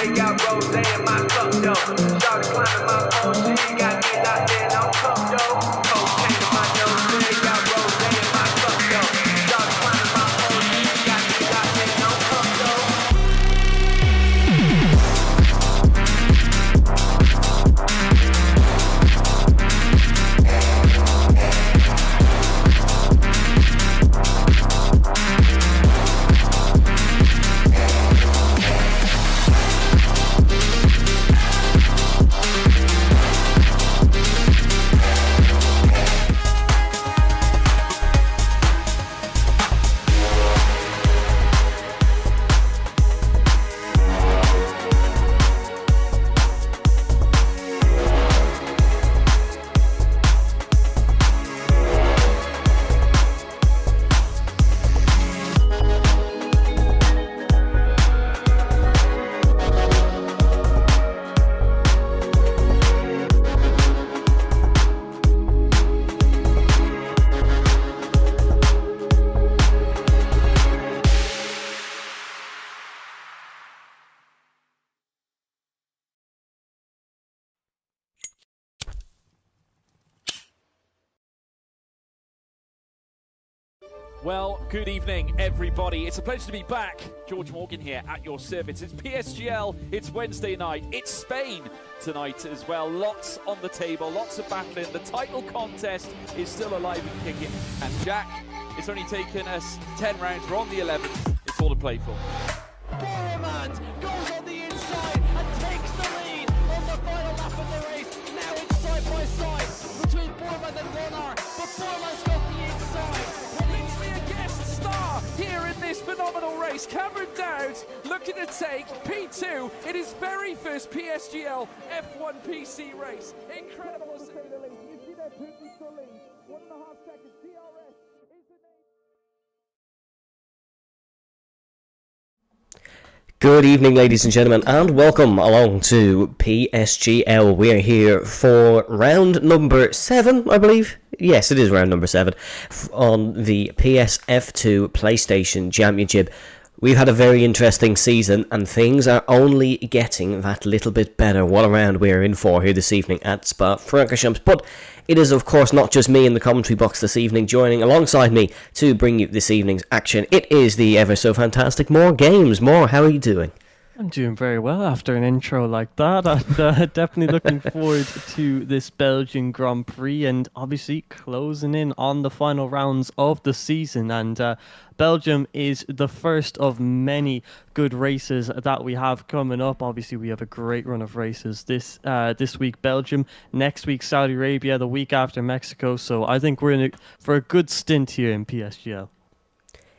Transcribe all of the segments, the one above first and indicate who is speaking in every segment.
Speaker 1: say, got rose in my cup, yo. Started climbing my pole, she got me locked in on cup, yo. Cocaine in my nose, say, got rose in my cup, yo. Started climbing my pole, she got me locked in on cup, yo.
Speaker 2: Well, good evening, everybody. It's a pleasure to be back. George Morgan here at your service. It's PSGL, it's Wednesday night, it's Spain tonight as well. Lots on the table, lots of battling. The title contest is still alive and kicking. And Jack, it's only taken us 10 rounds. We're on the 11th. It's all to play for.
Speaker 3: Boromant goes on the inside and takes the lead on the final lap of the race. Now it's side by side between Boromant and Ronnar, but Boromant's got the inside.
Speaker 2: Star here in this phenomenal race. Cameron Dowd looking to take P2 in his very first PSGL F1 PC race. Incredible to say the least. You see that Putin still lead. 1.5 seconds. DRS is the name.
Speaker 4: Good evening, ladies and gentlemen, and welcome along to PSGL. We are here for round number 7, I believe. Yes, it is round number 7 on the PSF2 PlayStation Championship. We've had a very interesting season, and things are only getting that little bit better. What a round we're in for here this evening at Spa-Francorchamps. But it is, of course, not just me in the commentary box this evening. Joining alongside me to bring you this evening's action, it is the ever so fantastic More Games. More, how are you doing?
Speaker 5: I'm doing very well after an intro like that, and definitely looking forward to this Belgian Grand Prix, and obviously closing in on the final rounds of the season. And Belgium is the first of many good races that we have coming up. Obviously, we have a great run of races this week Belgium, next week Saudi Arabia, the week after Mexico. So I think we're for a good stint here in PSGL.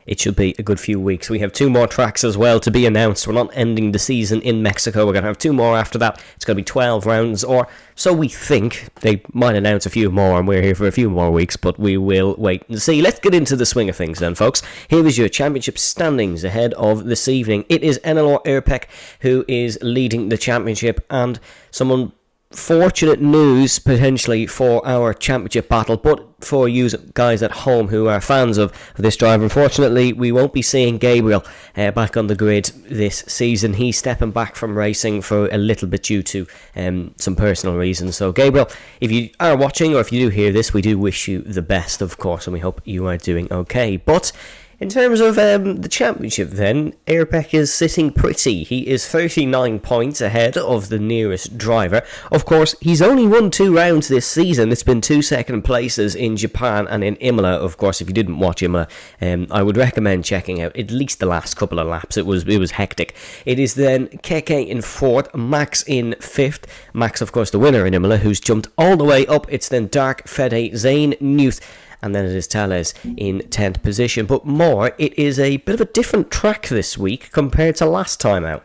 Speaker 4: It should be a good few weeks. We have 2 more tracks as well to be announced. We're not ending the season in Mexico. We're going to have 2 more after that. It's going to be 12 rounds, or so we think. They might announce a few more, and we're here for a few more weeks, but we will wait and see. Let's get into the swing of things then, folks. Here is your championship standings ahead of this evening. It is Enelor Erpek who is leading the championship, and some unfortunate news potentially for our championship battle, but for you guys at home who are fans of this driver, unfortunately we won't be seeing Gabriel back on the grid this season. He's stepping back from racing for a little bit due to some personal reasons. So Gabriel, if you are watching or if you do hear this, we do wish you the best, of course, and we hope you are doing okay. But in terms of the championship then, Erpek is sitting pretty. He is 39 points ahead of the nearest driver. Of course, he's only won 2 rounds this season. It's been 2 second places in Japan and in Imola. Of course, if you didn't watch Imola, I would recommend checking out at least the last couple of laps. It was hectic. It is then Keke in 4th, Max in 5th. Max, of course, the winner in Imola, who's jumped all the way up. It's then Dark, Fede, Zane, Newth, and then it is Tales in 10th position. But more, it is a bit of a different track this week compared to last time out.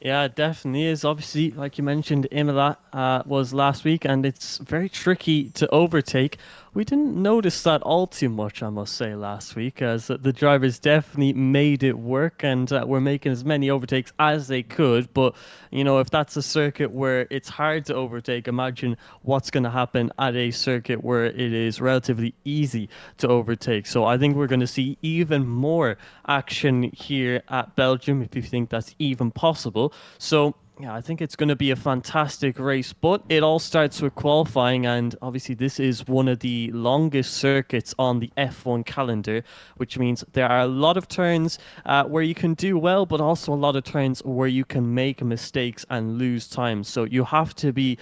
Speaker 5: Yeah, it definitely is. Obviously, like you mentioned, Imola was last week, and it's very tricky to overtake. We didn't notice that all too much, I must say, last week, as the drivers definitely made it work and were making as many overtakes as they could. But, you know, if that's a circuit where it's hard to overtake, imagine what's going to happen at a circuit where it is relatively easy to overtake. So I think we're going to see even more action here at Belgium, if you think that's even possible. So yeah, I think it's going to be a fantastic race, but it all starts with qualifying, and obviously this is one of the longest circuits on the F1 calendar, which means there are a lot of turns where you can do well, but also a lot of turns where you can make mistakes and lose time. So you have to be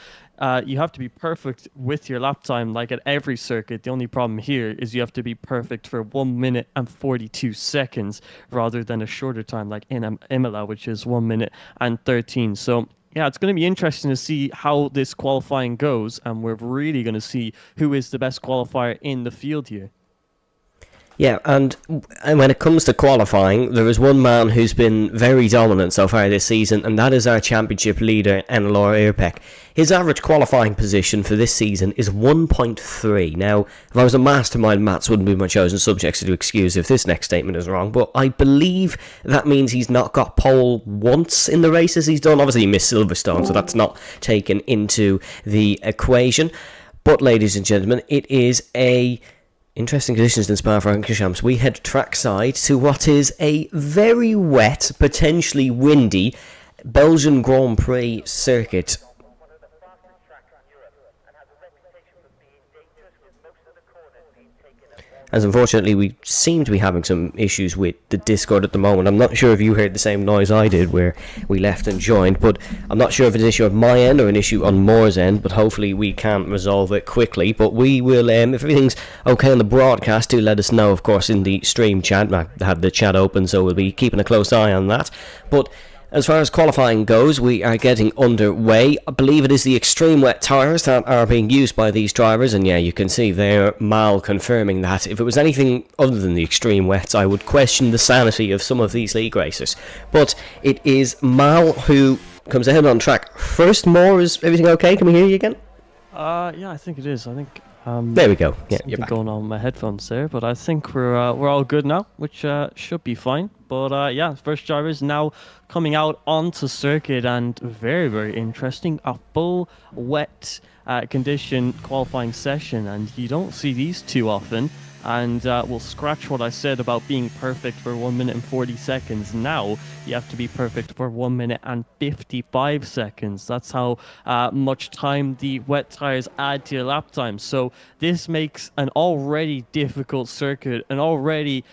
Speaker 5: perfect with your lap time, like at every circuit. The only problem here is you have to be perfect for 1 minute and 42 seconds rather than a shorter time like in Imola, which is 1 minute and 13. So yeah, it's going to be interesting to see how this qualifying goes, and we're really going to see who is the best qualifier in the field here.
Speaker 4: Yeah, and when it comes to qualifying, there is one man who's been very dominant so far this season, and that is our championship leader, Enlor Irpek. His average qualifying position for this season is 1.3. Now, if I was a mastermind, maths wouldn't be my chosen subject, so to excuse if this next statement is wrong, but I believe that means he's not got pole once in the races he's done. Obviously, he missed Silverstone, so that's not taken into the equation. But, ladies and gentlemen, it is interesting conditions in Spa-Francorchamps. We head trackside to what is a very wet, potentially windy Belgian Grand Prix circuit. As unfortunately we seem to be having some issues with the Discord at the moment. I'm not sure if you heard the same noise I did where we left and joined, but I'm not sure if it's an issue on my end or an issue on Moore's end, but hopefully we can resolve it quickly. But we will, if everything's okay on the broadcast, do let us know, of course, in the stream chat. I had the chat open, so we'll be keeping a close eye on that. But as far as qualifying goes, we are getting underway. I believe it is the extreme wet tyres that are being used by these drivers, and yeah, you can see there Mal confirming that. If it was anything other than the extreme wets, I would question the sanity of some of these league racers. But it is Mal who comes ahead on track first. Moore, is everything okay? Can we hear you again?
Speaker 5: Yeah, I think it is. I think
Speaker 4: there we go. Yeah, you're back.
Speaker 5: Going on with my headphones there, but I think we're all good now, which should be fine. But yeah, first drivers now coming out onto circuit, and very, very interesting. A full wet condition qualifying session, and you don't see these too often. And we'll scratch what I said about being perfect for 1 minute and 40 seconds. Now you have to be perfect for 1 minute and 55 seconds. That's how much time the wet tires add to your lap time. So this makes an already difficult circuit, an already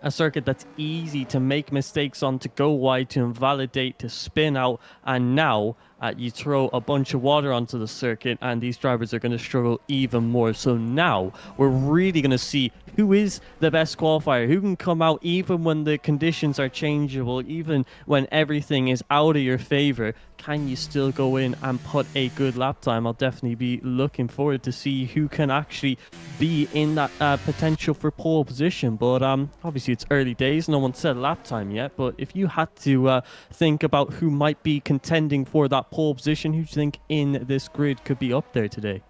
Speaker 5: a circuit that's easy to make mistakes on, to go wide, to invalidate, to spin out, and now you throw a bunch of water onto the circuit and these drivers are going to struggle even more. So now we're really going to see who is the best qualifier, who can come out even when the conditions are changeable, even when everything is out of your favor. Can you still go in and put a good lap time? I'll definitely be looking forward to see who can actually be in that potential for pole position. But obviously it's early days, no one said lap time yet, but if you had to think about who might be contending for that pole position, who do you think in this grid could be up there today?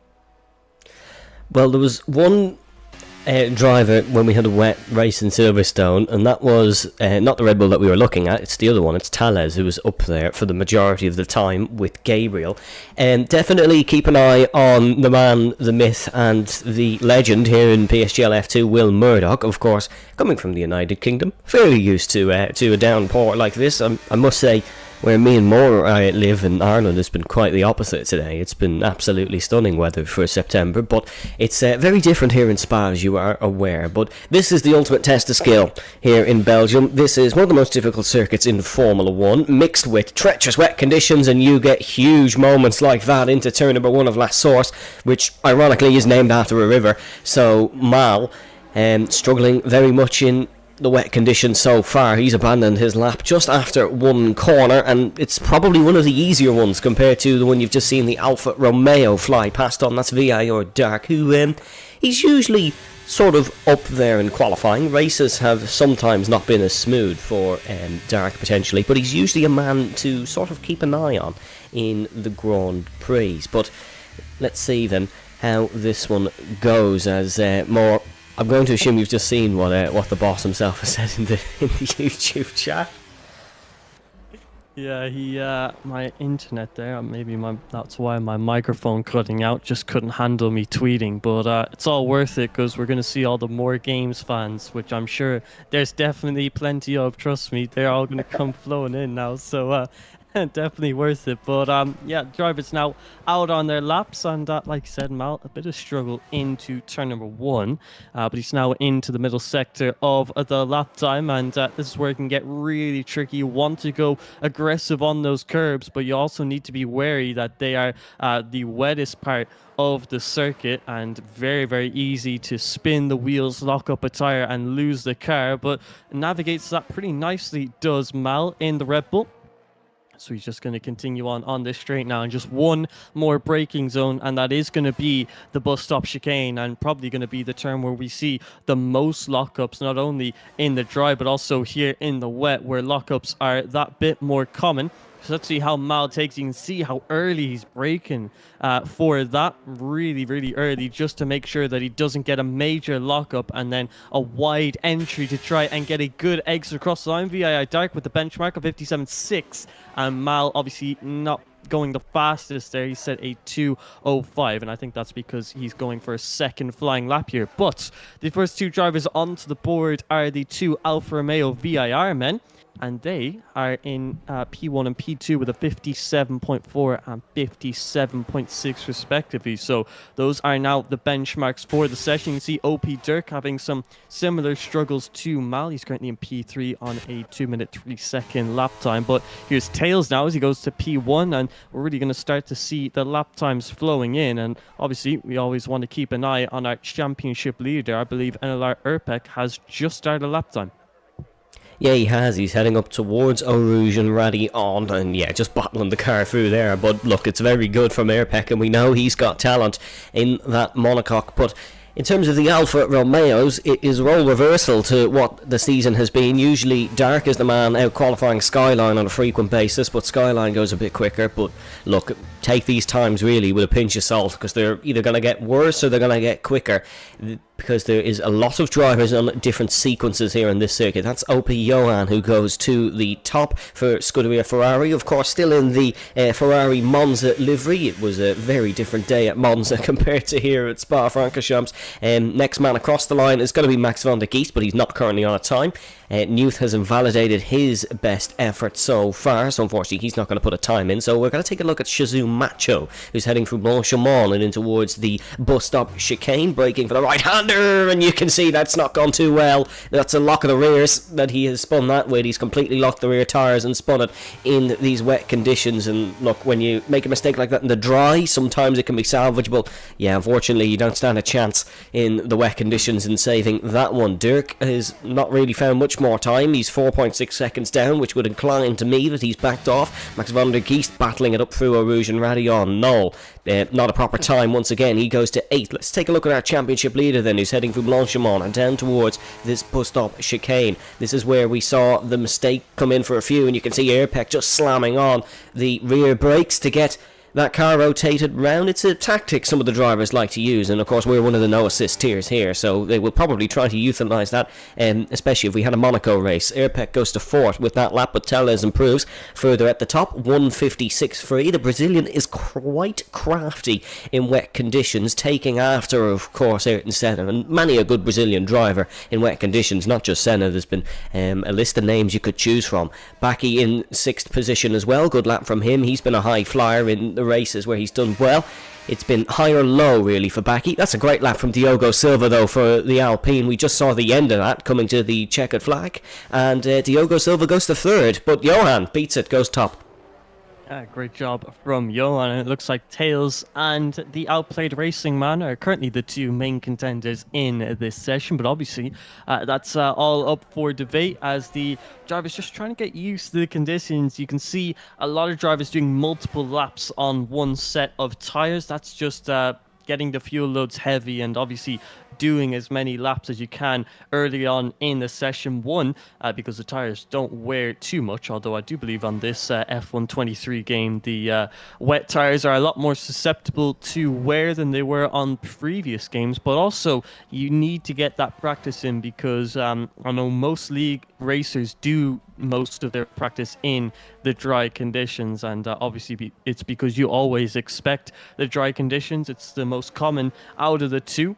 Speaker 4: Well, there was one driver when we had a wet race in Silverstone, and that was not the Red Bull that we were looking at. It's the other one. It's Tales, who was up there for the majority of the time with Gabriel. And definitely keep an eye on the man, the myth, and the legend here in PSGL F2, Will Murdoch. Of course, coming from the United Kingdom, fairly used to a downpour like this. I must say, where me and Moore live in Ireland, it's been quite the opposite today. It's been absolutely stunning weather for September, but it's very different here in Spa, as you are aware. But this is the ultimate test of skill here in Belgium. This is one of the most difficult circuits in Formula 1, mixed with treacherous wet conditions, and you get huge moments like that into turn number 1 of La Source, which ironically is named after a river. So Mal, struggling very much in the wet conditions so far. He's abandoned his lap just after one corner, and it's probably one of the easier ones compared to the one you've just seen the Alfa Romeo fly past on. That's VIR Dark, who he's usually sort of up there in qualifying. Races have sometimes not been as smooth for Dark potentially, but he's usually a man to sort of keep an eye on in the Grand Prix. But let's see then. how this one goes. As more, I'm going to assume you've just seen what the boss himself has said in the YouTube chat.
Speaker 5: Yeah, my internet there, that's why my microphone cutting out, just couldn't handle me tweeting, but it's all worth it because we're going to see all the more games fans, which I'm sure there's definitely plenty of, trust me, they're all going to come flowing in now, so definitely worth it. But yeah, drivers now out on their laps, and like you said, Mal, a bit of struggle into turn number 1, but he's now into the middle sector of the lap time, and this is where it can get really tricky. You want to go aggressive on those curbs, but you also need to be wary that they are the wettest part of the circuit, and very, very easy to spin the wheels, lock up a tire, and lose the car. But navigates that pretty nicely, does Mal in the Red Bull. So he's just going to continue on this straight now, and just one more braking zone, and that is going to be the bus stop chicane, and probably going to be the turn where we see the most lockups, not only in the dry but also here in the wet, where lockups are that bit more common. So let's see how Mal takes. You can see how early he's braking for that, really, really early, just to make sure that he doesn't get a major lockup and then a wide entry to try and get a good exit across the line. VII Dark with the benchmark of 57.6, and Mal obviously not going the fastest there. He said a 2:05, and I think that's because he's going for a second flying lap here. But the first two drivers onto the board are the two Alfa Romeo VIR men, and they are in P1 and P2 with a 57.4 and 57.6 respectively. So those are now the benchmarks for the session. You can see OP Dirk having some similar struggles to Mal. He's currently in P3 on a 2-minute 3-second lap time. But here's Tails now as he goes to P1, and we're really going to start to see the lap times flowing in. And obviously we always want to keep an eye on our championship leader. I believe NLR Erpek has just started a lap time.
Speaker 4: Yeah, he has. He's heading up towards Eau Rouge and Radillon, and yeah, just bottling the car through there. But look, it's very good from Airpeck, and we know he's got talent in that monocoque. But in terms of the Alfa Romeos, it is role reversal to what the season has been. Usually Dark is the man out qualifying Skyline on a frequent basis, but Skyline goes a bit quicker. But look, take these times really with a pinch of salt, because they're either going to get worse or they're going to get quicker, because there is a lot of drivers on different sequences here in this circuit. That's OP Johan who goes to the top for Scuderia Ferrari, of course still in the Ferrari Monza livery. It was a very different day at Monza compared to here at Spa-Francorchamps. Next man across the line is going to be Max van der Geest, but he's not currently on a time. Newth has invalidated his best effort so far, so unfortunately he's not going to put a time in. So we're going to take a look at Shazoo Macho, who's heading through Blanchimont and in towards the bus stop chicane, braking for the right-hander, and you can see that's not gone too well. That's a lock of the rears that he has spun that way. He's completely locked the rear tyres and spun it in these wet conditions. And look, when you make a mistake like that in the dry, sometimes it can be salvageable. Yeah, unfortunately you don't stand a chance in the wet conditions in saving that one. Dirk has not really found much more time. He's 4.6 seconds down, which would incline to me that he's backed off. Max van der Geest battling it up through Eau Rouge and Radillon. No, not a proper time once again. He goes to 8. Let's take a look at our championship leader then, who's heading through Blanchimont and down towards this bus stop chicane. This is where we saw the mistake come in for a few, and you can see Airpeck just slamming on the rear brakes to get that car rotated round. It's a tactic some of the drivers like to use, and of course we're one of the no assist tiers here, so they will probably try to utilise that, especially if we had a Monaco race. Airpeck goes to 4th with that lap, but Tellez improves further at the top, 156 free. The Brazilian is quite crafty in wet conditions, taking after, of course, Ayrton Senna, and many a good Brazilian driver in wet conditions, not just Senna. There's been a list of names you could choose from. Baki in 6th position as well, good lap from him. He's been a high flyer in the races where he's done well. It's been high or low really for Baki. That's a great lap from Diogo Silva though for the Alpine. We just saw the end of that coming to the checkered flag, and Diogo Silva goes to 3rd, but Johan beats it, goes top.
Speaker 5: Great job from Johan, and it looks like Tails and the Outplayed Racing Man are currently the two main contenders in this session, but obviously that's all up for debate as the drivers just trying to get used to the conditions. You can see a lot of drivers doing multiple laps on one set of tyres. That's just getting the fuel loads heavy and obviously doing as many laps as you can early on in the session. One, because the tires don't wear too much, although I do believe on this F123 game, the wet tires are a lot more susceptible to wear than they were on previous games. But also, you need to get that practice in, because I know most league racers do most of their practice in the dry conditions, and obviously it's because you always expect the dry conditions. It's the most common out of the two.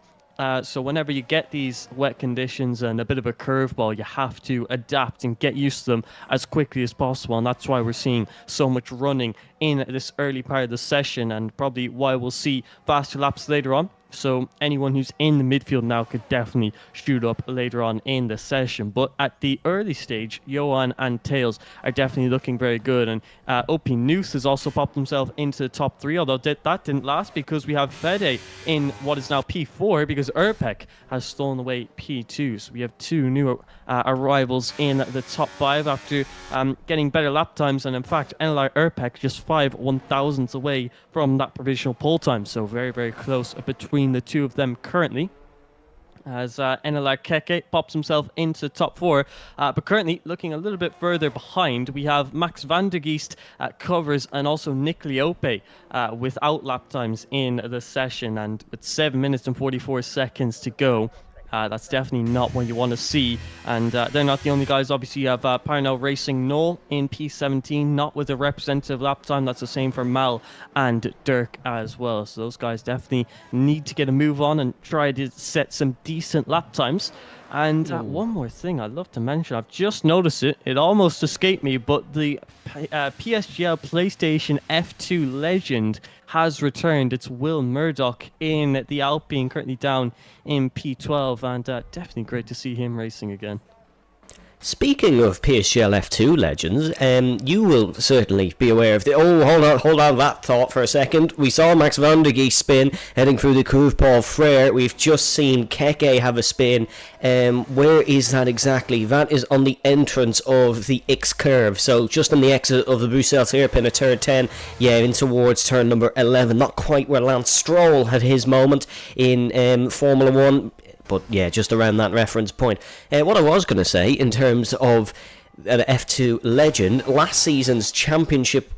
Speaker 5: So whenever you get these wet conditions and a bit of a curveball, you have to adapt and get used to them as quickly as possible. And that's why we're seeing so much running in this early part of the session, and probably why we'll see faster laps later on. So anyone who's in the midfield now could definitely shoot up later on in the session. But at the early stage, Johan and Tails are definitely looking very good. And OP Noose has also popped himself into the top 3, although that didn't last, because we have Fede in what is now P4, because Erpek has stolen away P2. So we have 2 new arrivals in the top 5 after getting better lap times. And in fact, NLR Erpek just 5 1,000ths away from that provisional pole time. So very, very close between the two of them currently, as NLR Keke pops himself into the top 4. But currently, looking a little bit further behind, we have Max van der Geest covers, and also Nick Liope without lap times in the session, and with 7 minutes and 44 seconds to go. That's definitely not what you want to see. And they're not the only guys. Obviously, you have Parnell Racing Noel in P17, not with a representative lap time. That's the same for Mal and Dirk as well. So those guys definitely need to get a move on and try to set some decent lap times. And one more thing I'd love to mention, I've just noticed it almost escaped me, but the PSGL PlayStation F2 legend has returned. It's Will Murdoch in the Alpine, currently down in P12, and definitely great to see him racing again.
Speaker 4: Speaking of PSGL F2 legends, you will certainly be aware of the... Oh, hold on that thought for a second. We saw Max van der Geest spin heading through the Couve Paul Frere. We've just seen Keke have a spin. Where is that exactly? That is on the entrance of the X curve. So just on the exit of the Bruxelles hairpin at turn 10. Yeah, in towards turn number 11. Not quite where Lance Stroll had his moment in Formula 1. But yeah, just around that reference point. What I was going to say in terms of an F2 legend, last season's championship,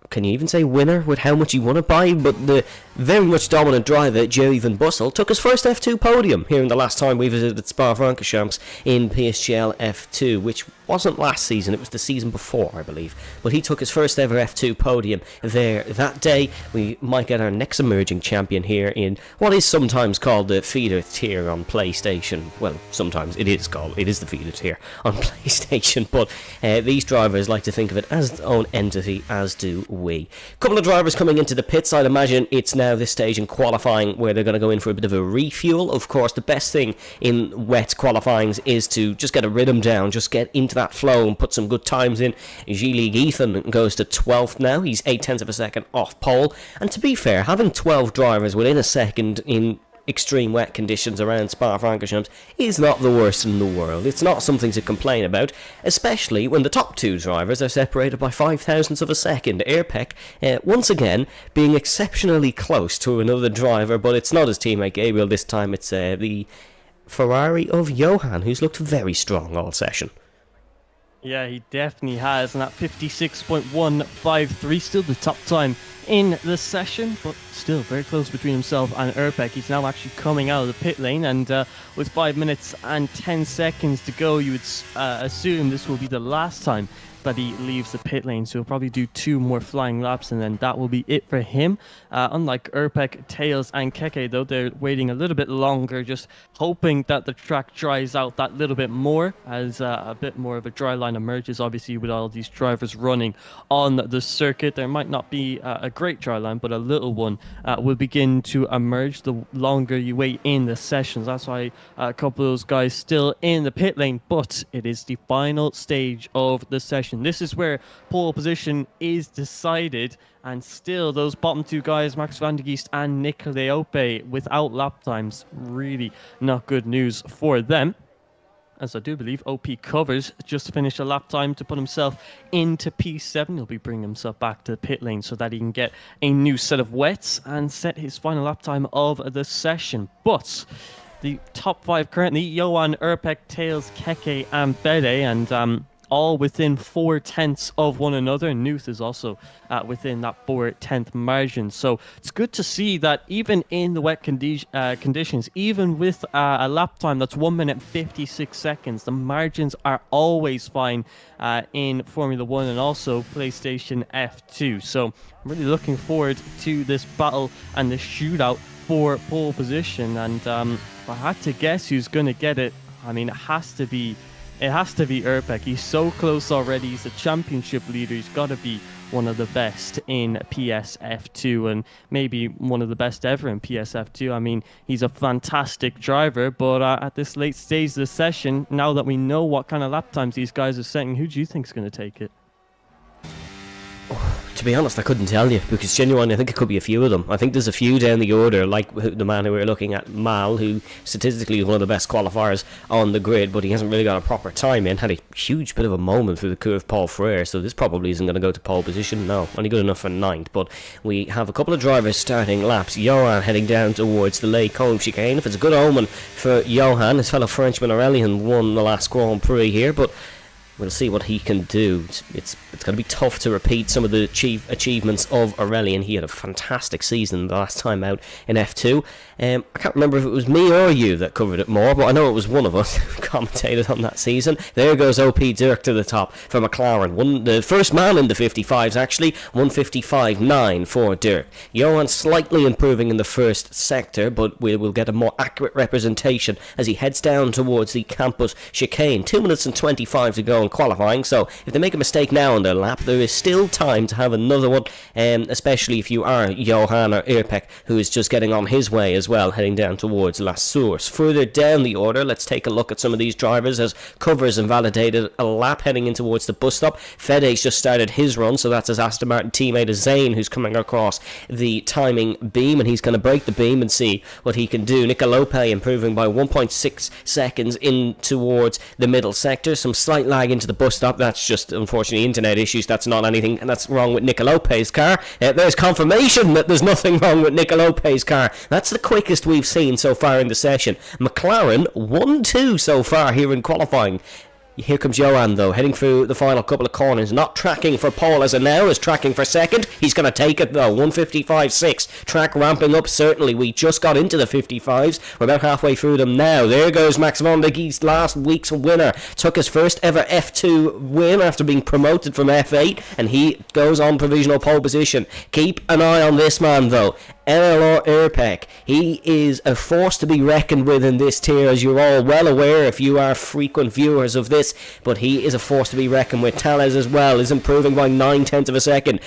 Speaker 4: can you even say winner with how much he won it by? But the very much dominant driver, Jerry Van Bussel, took his first F2 podium here in the last time we visited Spa-Francorchamps in PSGL F2, which wasn't last season, it was the season before, I believe. But he took his first ever F2 podium there that day. We might get our next emerging champion here in what is sometimes called the feeder tier on PlayStation. Well, sometimes it is the feeder tier on PlayStation, but these drivers like to think of it as its own entity, as do we. Couple of drivers coming into the pits. I'd imagine it's now this stage in qualifying where they're going to go in for a bit of a refuel. Of course, the best thing in wet qualifying is to just get a rhythm down, just get into that flow and put some good times in. G-League Ethan goes to 12th now. He's 0.8 of a second off pole. And to be fair, having 12 drivers within a second in extreme wet conditions around Spa-Francorchamps is not the worst in the world. It's not something to complain about, especially when the top 2 drivers are separated by 0.005 of a second. Airpec, once again, being exceptionally close to another driver, but it's not his teammate Gabriel this time. It's the Ferrari of Johan, who's looked very strong all session.
Speaker 5: Yeah, he definitely has, and that 56.153, still the top time in the session, but still very close between himself and Erpek. He's now actually coming out of the pit lane, and with 5 minutes and 10 seconds to go, you would assume this will be the last time that he leaves the pit lane, so he'll probably do 2 more flying laps, and then that will be it for him. Unlike Erpek, Tails and Keke, though, they're waiting a little bit longer, just hoping that the track dries out that little bit more, as a bit more of a dry line emerges. Obviously, with all these drivers running on the circuit, there might not be a great dry line, but a little one will begin to emerge the longer you wait in the sessions. That's why a couple of those guys still in the pit lane, but it is the final stage of the session. This is where pole position is decided, and still those bottom 2 guys, Max van der Geest and Nick Leope, without lap times. Really not good news for them, as I do believe OP Covers just finished a lap time to put himself into P7. He'll be bringing himself back to the pit lane so that he can get a new set of wets and set his final lap time of the session. But the top 5 currently, Johan, Urpek, Tails, Keke and Bede, and all within 4/10 of one another. And Nuth is also within that 4/10 margin. So it's good to see that even in the wet conditions, even with a lap time that's 1 minute 56 seconds, the margins are always fine in Formula 1 and also PlayStation F2. So I'm really looking forward to this battle and this shootout for pole position. And if I had to guess who's going to get it, I mean, it has to be Urpek. He's so close already. He's the championship leader. He's got to be one of the best in PSF2 and maybe one of the best ever in PSF2. I mean, he's a fantastic driver, but at this late stage of the session, now that we know what kind of lap times these guys are setting, who do you think is going to take it?
Speaker 4: To be honest, I couldn't tell you, because genuinely I think it could be a few of them. I think there's a few down the order, like the man who we're looking at, Mal, who statistically is one of the best qualifiers on the grid, but he hasn't really got a proper time in. Had a huge bit of a moment through the curve, Paul Frere, so this probably isn't going to go to pole position. No, only good enough for 9th, but we have a couple of drivers starting laps. Johan heading down towards the Lake Combe chicane. If it's a good omen for Johan, his fellow Frenchman Aurelien won the last Grand Prix here, but we'll see what he can do. It's going to be tough to repeat some of the achievements of Aurelien. He had a fantastic season the last time out in F2. I can't remember if it was me or you that covered it more, but I know it was one of us who commentated on that season. There goes OP Dirk to the top for McLaren. The first man in the 55s, actually. 155.9 for Dirk. Johan slightly improving in the first sector, but we will get a more accurate representation as he heads down towards the campus chicane. 2 minutes and 25 to go in qualifying, so if they make a mistake now on their lap, there is still time to have another one, especially if you are Johan or Irpek, who is just getting on his way as well, heading down towards La Source. Further down the order, let's take a look at some of these drivers as Covers invalidated a lap heading in towards the bus stop. Fede's just started his run, so that's his Aston Martin teammate Zane who's coming across the timing beam, and he's going to break the beam and see what he can do. Nicolope improving by 1.6 seconds in towards the middle sector. Some slight lag into the bus stop. That's just unfortunately internet issues. That's not anything that's wrong with Nicolope's car. There's confirmation that there's nothing wrong with Nicolope's car. That's the quickest we've seen so far in the session. McLaren 1-2 so far here in qualifying. Here comes Johan though, heading through the final couple of corners, not tracking for pole as of now, is tracking for second. He's going to take it though, 155.6, track ramping up certainly. We just got into the 55s, we're about halfway through them now. There goes Max van der Geest, last week's winner, took his first ever F2 win after being promoted from F8, and he goes on provisional pole position. Keep an eye on this man though, LLR Irpek. He is a force to be reckoned with in this tier, as you're all well aware if you are frequent viewers of this, but he is a force to be reckoned with. Tales as well is improving by 9/10 of a second.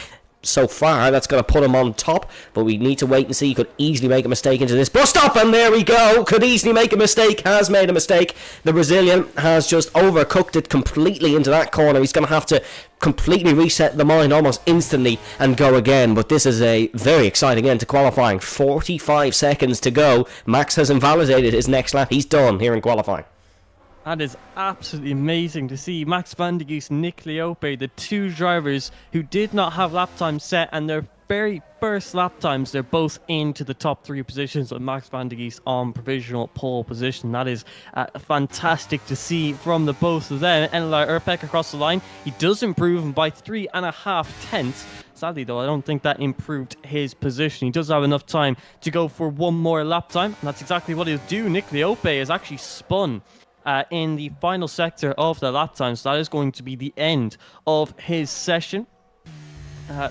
Speaker 4: So far, that's going to put him on top, but we need to wait and see. He could easily make a mistake into this bus stop, and there we go. Could easily make a mistake, has made a mistake. The Brazilian has just overcooked it completely into that corner. He's going to have to completely reset the mind almost instantly and go again, but this is a very exciting end to qualifying. 45 seconds to go. Max has invalidated his next lap. He's done here in qualifying.
Speaker 5: That is absolutely amazing to see. Max van der Geest, Nick Leope, the two drivers who did not have lap time set, and their very first lap times, they're both into the top 3 positions, with Max van der Geest on provisional pole position. That is fantastic to see from the both of them. Enelai Irpek across the line, he does improve by 3.5 tenths. Sadly though, I don't think that improved his position. He does have enough time to go for one more lap time, and that's exactly what he'll do. Nick Leope has actually spun in the final sector of the lap time, so that is going to be the end of his session.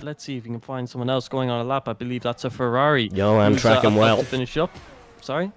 Speaker 5: Let's see if we can find someone else going on a lap. I believe that's a Ferrari.
Speaker 4: I'm tracking well
Speaker 5: to finish up. Sorry.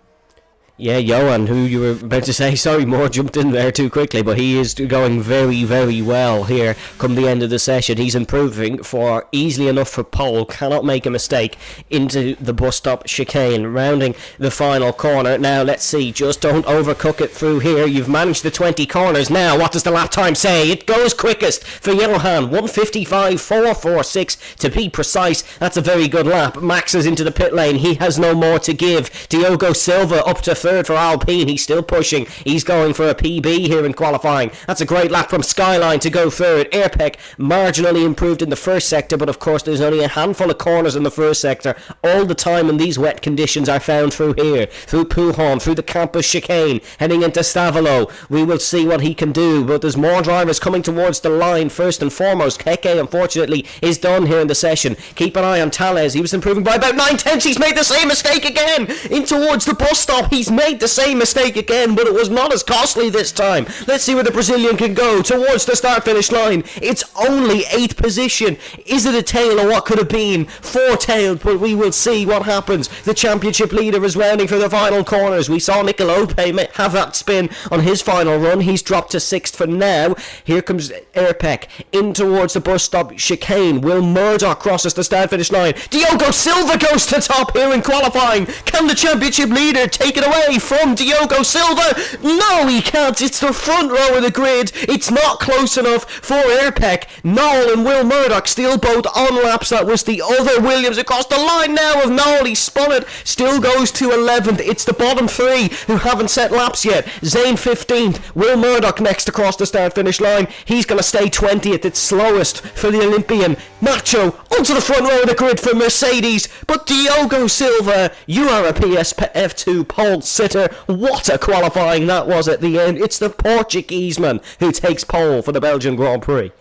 Speaker 4: Yeah, Johan, who you were about to say, sorry, Moore jumped in there too quickly, but he is going very, very well here come the end of the session. He's improving for easily enough for pole, cannot make a mistake into the bus stop chicane, rounding the final corner. Now, let's see, just don't overcook it through here. You've managed the 20 corners. Now, what does the lap time say? It goes quickest for Johan, 155.446 to be precise. That's a very good lap. Max is into the pit lane. He has no more to give. Diogo Silva up to third for Alpine. He's still pushing. He's going for a PB here in qualifying. That's a great lap from Skyline to go third. Airpec marginally improved in the first sector, but of course there's only a handful of corners in the first sector. All the time in these wet conditions are found through here, through Pouhon, through the campus chicane, heading into Stavolo. We will see what he can do, but there's more drivers coming towards the line. First and foremost, Keke unfortunately is done here in the session. Keep an eye on Tales. He was improving by about 9/10. He's made the same mistake again. In towards the bus stop, he's made the same mistake again, but it was not as costly this time. Let's see where the Brazilian can go towards the start-finish line. It's only 8th position. Is it a tail or what could have been? 4-tailed, but we will see what happens. The championship leader is rounding for the final corners. We saw Nicolope have that spin on his final run. He's dropped to 6th for now. Here comes Airpec in towards the bus stop chicane. Will Murdoch crosses the start-finish line. Diogo Silva goes to top here in qualifying. Can the championship leader take it away from Diogo Silva? No, he can't. It's the front row of the grid. It's not close enough for Airpec. Noel and Will Murdoch still both on laps. That was the other Williams across the line now of Noel. He spun it. Still goes to 11th. It's the bottom three who haven't set laps yet. Zane 15th. Will Murdoch next across the start-finish line. He's going to stay 20th. It's slowest for the Olympian. Nacho onto the front row of the grid for Mercedes. But Diogo Silva, you are a PSF2 pole sitter. What a qualifying that was at the end. It's the Portuguese man who takes pole for the Belgian Grand Prix.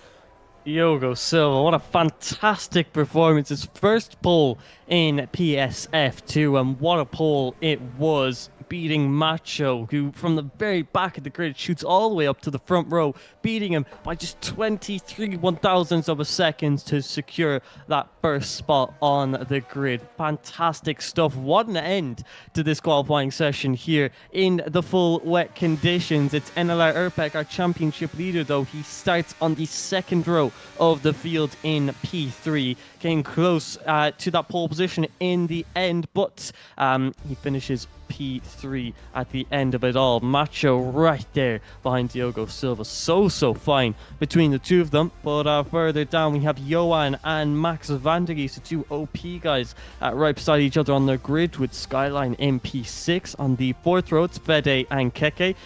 Speaker 5: Diogo Silva, what a fantastic performance. His first pole in PSF2, and what a pole it was, beating Macho, who from the very back of the grid shoots all the way up to the front row, beating him by just 23 one-thousandths of a second to secure that first spot on the grid. Fantastic stuff. What an end to this qualifying session here in the full wet conditions. It's NLR Erpek, our championship leader, though. He starts on the second row of the field in P3. Came close to that pole position in the end, but he finishes P3 at the end of it all. Macho right there behind Diogo Silva. So fine between the two of them. But further down we have Johan and Max van der Geest, the two OP guys right beside each other on the grid, with Skyline in P6. On the fourth row it's Fede and Keke,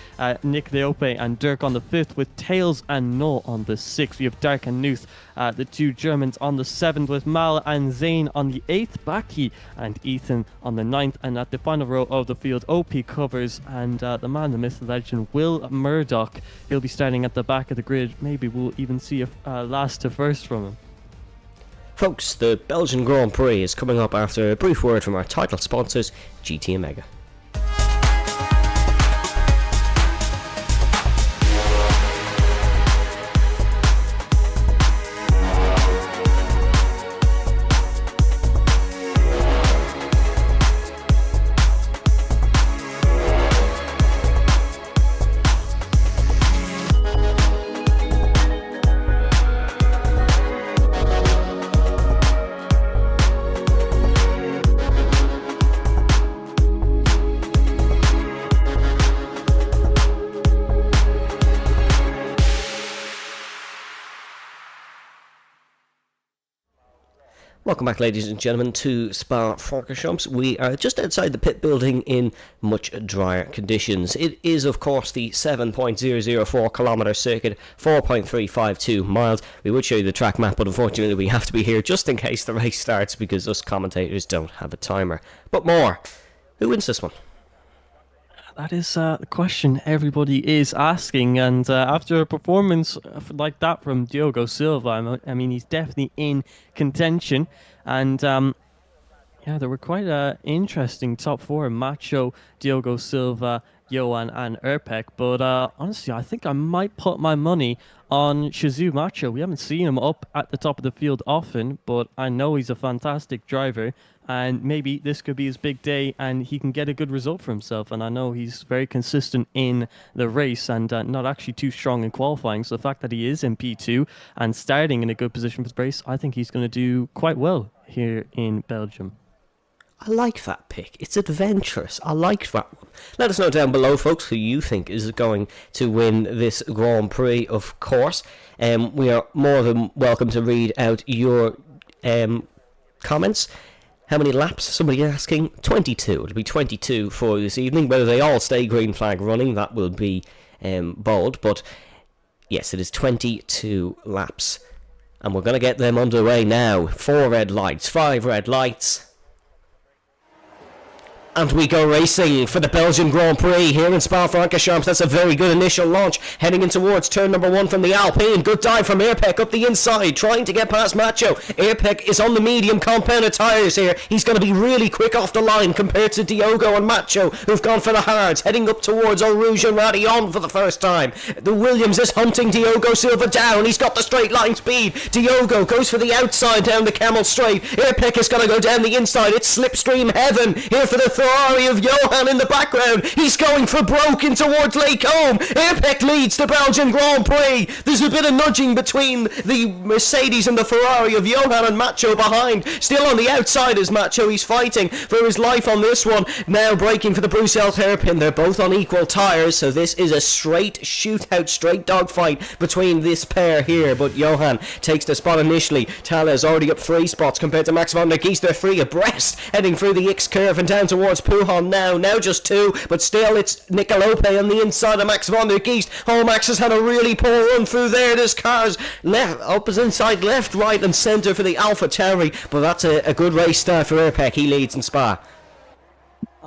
Speaker 5: Nick Leope and Dirk on the fifth, with Tails and Null on the sixth. We have Dark and Nuth, the two Germans, on the seventh, with Mal and Zane on the eighth, Baki and Ethan on the ninth, and at the final row of the field, OP covers and the man, the myth, the legend, Will Murdoch. He'll be starting at the back of the grid. Maybe we'll even see a last to first from him.
Speaker 4: Folks, the Belgian Grand Prix is coming up after a brief word from our title sponsors, GT Omega. Welcome back, ladies and gentlemen, to Spa-Francorchamps. We are just outside the pit building in much drier conditions. It is, of course, the 7.004 kilometre circuit, 4.352 miles. We would show you the track map, but unfortunately we have to be here just in case the race starts because us commentators don't have a timer. But more, who wins this one?
Speaker 5: That is the question everybody is asking, and after a performance like that from Diogo Silva, I mean, he's definitely in contention, and yeah, there were quite interesting top four: Macho, Diogo Silva, Johan and Erpek, but honestly, I think I might put my money on Shazoo Macho. We haven't seen him up at the top of the field often, but I know he's a fantastic driver, and maybe this could be his big day and he can get a good result for himself. And I know he's very consistent in the race and not actually too strong in qualifying, so the fact that he is in P2 and starting in a good position for the race, I think he's going to do quite well here in Belgium.
Speaker 4: I like that pick. It's adventurous. I like that one. Let us know down below, folks, who you think is going to win this Grand Prix, of course. We are more than welcome to read out your comments. How many laps? Somebody asking. 22. It'll be 22 for this evening. Whether they all stay green flag running, that will be bold. But yes, it is 22 laps. And we're going to get them underway now. 4 red lights, 5 red lights. And we go racing for the Belgian Grand Prix here in Spa-Francorchamps. That's a very good initial launch. Heading in towards turn number 1 from the Alpine. Good dive from Airpeck up the inside, trying to get past Macho. Airpeck is on the medium compounded tyres here. He's going to be really quick off the line compared to Diogo and Macho, who've gone for the hards. Heading up towards Eau Rouge and Radillon for the first time. The Williams is hunting Diogo Silva down. He's got the straight line speed. Diogo goes for the outside down the Camel Straight. Airpeck is going to go down the inside. It's slipstream heaven here for the Ferrari of Johan in the background. He's going for broke in towards Lake Home. Airpeck leads the Belgian Grand Prix. There's a bit of nudging between the Mercedes and the Ferrari of Johan and Macho behind. Still on the outside is Macho. He's fighting for his life on this one. Now braking for the Bruxelles hairpin. They're both on equal tyres, so this is a straight shootout, straight dogfight between this pair here. But Johan takes the spot initially. Tala is already up 3 spots compared to Max van der Geest. They're 3 abreast, heading through the X curve and down towards Pujon now just 2, but still it's Nicolope on the inside of Max van der Geest. Oh, Max has had a really poor run through there. This car's left, opposite inside, left, right and centre for the Alpha Tauri, but that's a good race start for Airpeck. He leads in Spa.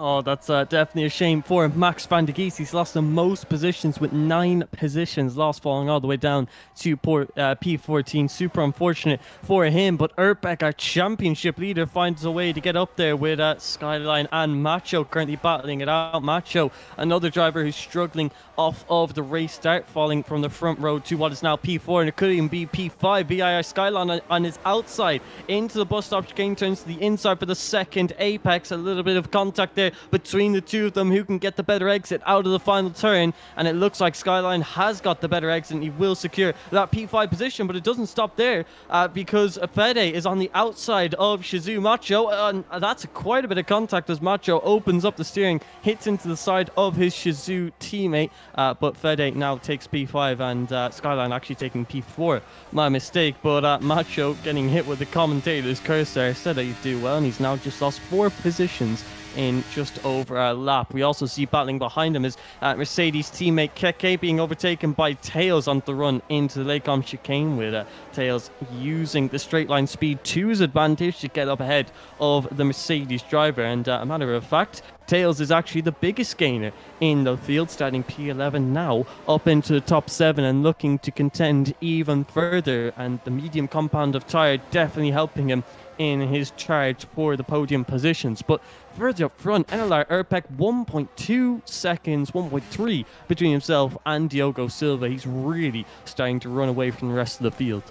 Speaker 5: Oh, that's definitely a shame for Max van der Geest. He's lost the most positions with 9 positions lost, falling all the way down to P14. Super unfortunate for him, but Airpeck, our championship leader, finds a way to get up there with Skyline and Macho currently battling it out. Macho, another driver who's struggling off of the race start, falling from the front row to what is now P4, and it could even be P5. VIR Skyline on his outside into the bus stop chicane, turns to the inside for the second apex. A little bit of contact there between the two of them, who can get the better exit out of the final turn, and it looks like Skyline has got the better exit and he will secure that P5 position. But it doesn't stop there, because Fede is on the outside of Shizu Macho, and that's quite a bit of contact as Macho opens up the steering, hits into the side of his Shizu teammate, but Fede now takes P5 and Skyline actually taking P4. My mistake, but Macho getting hit with the commentator's curse there. Said that he'd do well, and he's now just lost 4 positions in just over a lap. We also see battling behind him is Mercedes teammate Keke being overtaken by Tails on the run into the Lacombe chicane, with Tails using the straight line speed to his advantage to get up ahead of the Mercedes driver. And a matter of fact, Tails is actually the biggest gainer in the field, starting P11 now, up into the top 7 and looking to contend even further. And the medium compound of tyre definitely helping him in his charge for the podium positions. But further up front, NLR Airpeck 1.2 seconds, 1.3 between himself and Diogo Silva. He's really starting to run away from the rest of the field.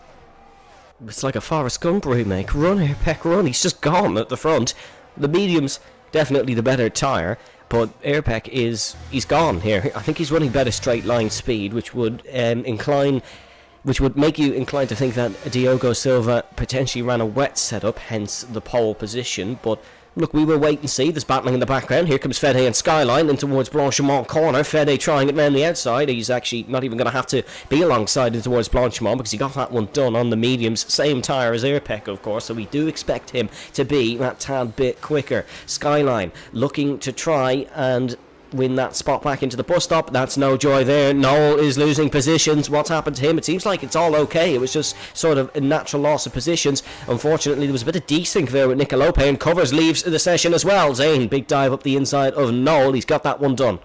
Speaker 4: It's like a Forrest Gump remake. Run, Airpeck, run. He's just gone at the front. The medium's definitely the better tyre, but Airpeck he's gone here. I think he's running better straight line speed, which would make you inclined to think that Diogo Silva potentially ran a wet setup, hence the pole position. But look, we will wait and see. There's battling in the background. Here comes Fede and Skyline in towards Blanchimont corner. Fede trying it round the outside. He's actually not even going to have to be alongside in towards Blanchimont, because he got that one done on the mediums. Same tyre as Airpeck, of course, so we do expect him to be that tad bit quicker. Skyline looking to try and win that spot back into the bus stop. That's no joy there. Noel is losing positions. What's happened to him? It seems like it's all okay. It was just sort of a natural loss of positions. Unfortunately, there was a bit of desync there with Nicolope, and Covers leaves the session as well. Zane, big dive up the inside of Noel. He's got that one done.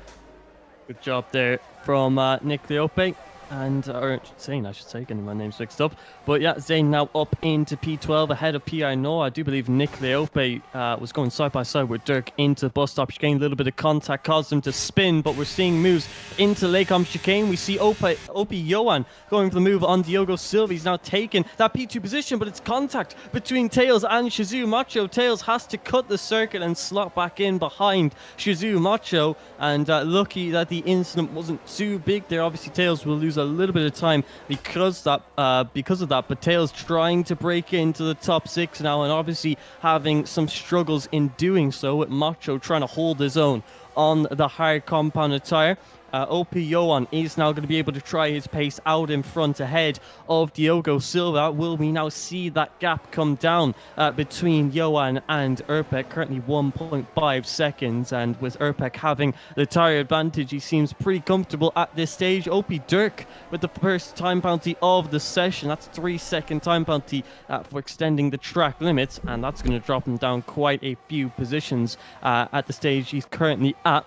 Speaker 5: Good job there from Nick Leope. And, or Zane, I should say, getting my names mixed up. But yeah, Zane now up into P12 ahead of PI Noah. I do believe Nick Leope was going side by side with Dirk into the bus stop chicane. A little bit of contact caused him to spin, but we're seeing moves into Lacombe chicane. We see Opie Johan going for the move on Diogo Silva. He's now taken that P2 position, but it's contact between Tails and Shizu Macho. Tails has to cut the circuit and slot back in behind Shizu Macho, and lucky that the incident wasn't too big there. Obviously, Tails will lose a little bit of time because of that, but Tails trying to break into the top 6 now, and obviously having some struggles in doing so, with Macho trying to hold his own on the hard compounded tyre. OP Johan is now going to be able to try his pace out in front ahead of Diogo Silva. Will we now see that gap come down between Johan and Erpek? Currently 1.5 seconds, and with Erpek having the tyre advantage, he seems pretty comfortable at this stage. OP Dirk with the first time penalty of the session. That's 3-second time penalty for extending the track limits, and that's going to drop him down quite a few positions at the stage he's currently at.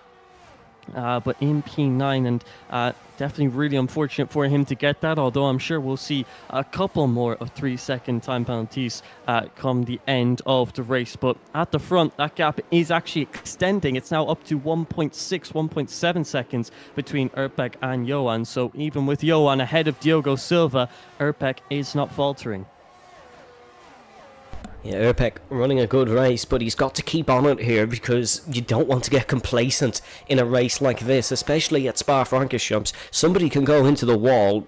Speaker 5: But in P9, and definitely really unfortunate for him to get that, although I'm sure we'll see a couple more of 3-second time penalties come the end of the race. But at the front, that gap is actually extending. It's now up to 1.6, 1.7 seconds between Erpek and Johan. So even with Johan ahead of Diogo Silva, Erpek is not faltering.
Speaker 4: Yeah, Erpek running a good race, but he's got to keep on it here because you don't want to get complacent in a race like this, especially at Spa-Francorchamps. Somebody can go into the wall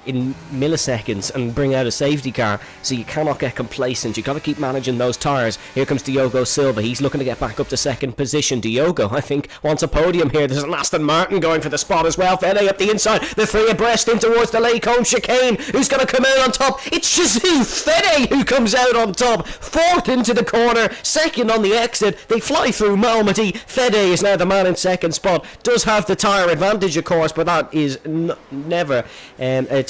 Speaker 4: in milliseconds and bring out a safety car, so you cannot get complacent. You've got to keep managing those tyres. Here comes Diogo Silva. He's looking to get back up to second position. Diogo, I think, wants a podium here. There's an Aston Martin going for the spot as well. Fede up the inside. The three abreast in towards the Lake Home chicane. Who's going to come out on top? It's Shazoo Fede who comes out on top. Fourth into the corner. Second on the exit. They fly through Malmedy. Fede is now the man in second spot. Does have the tyre advantage, of course, but that is never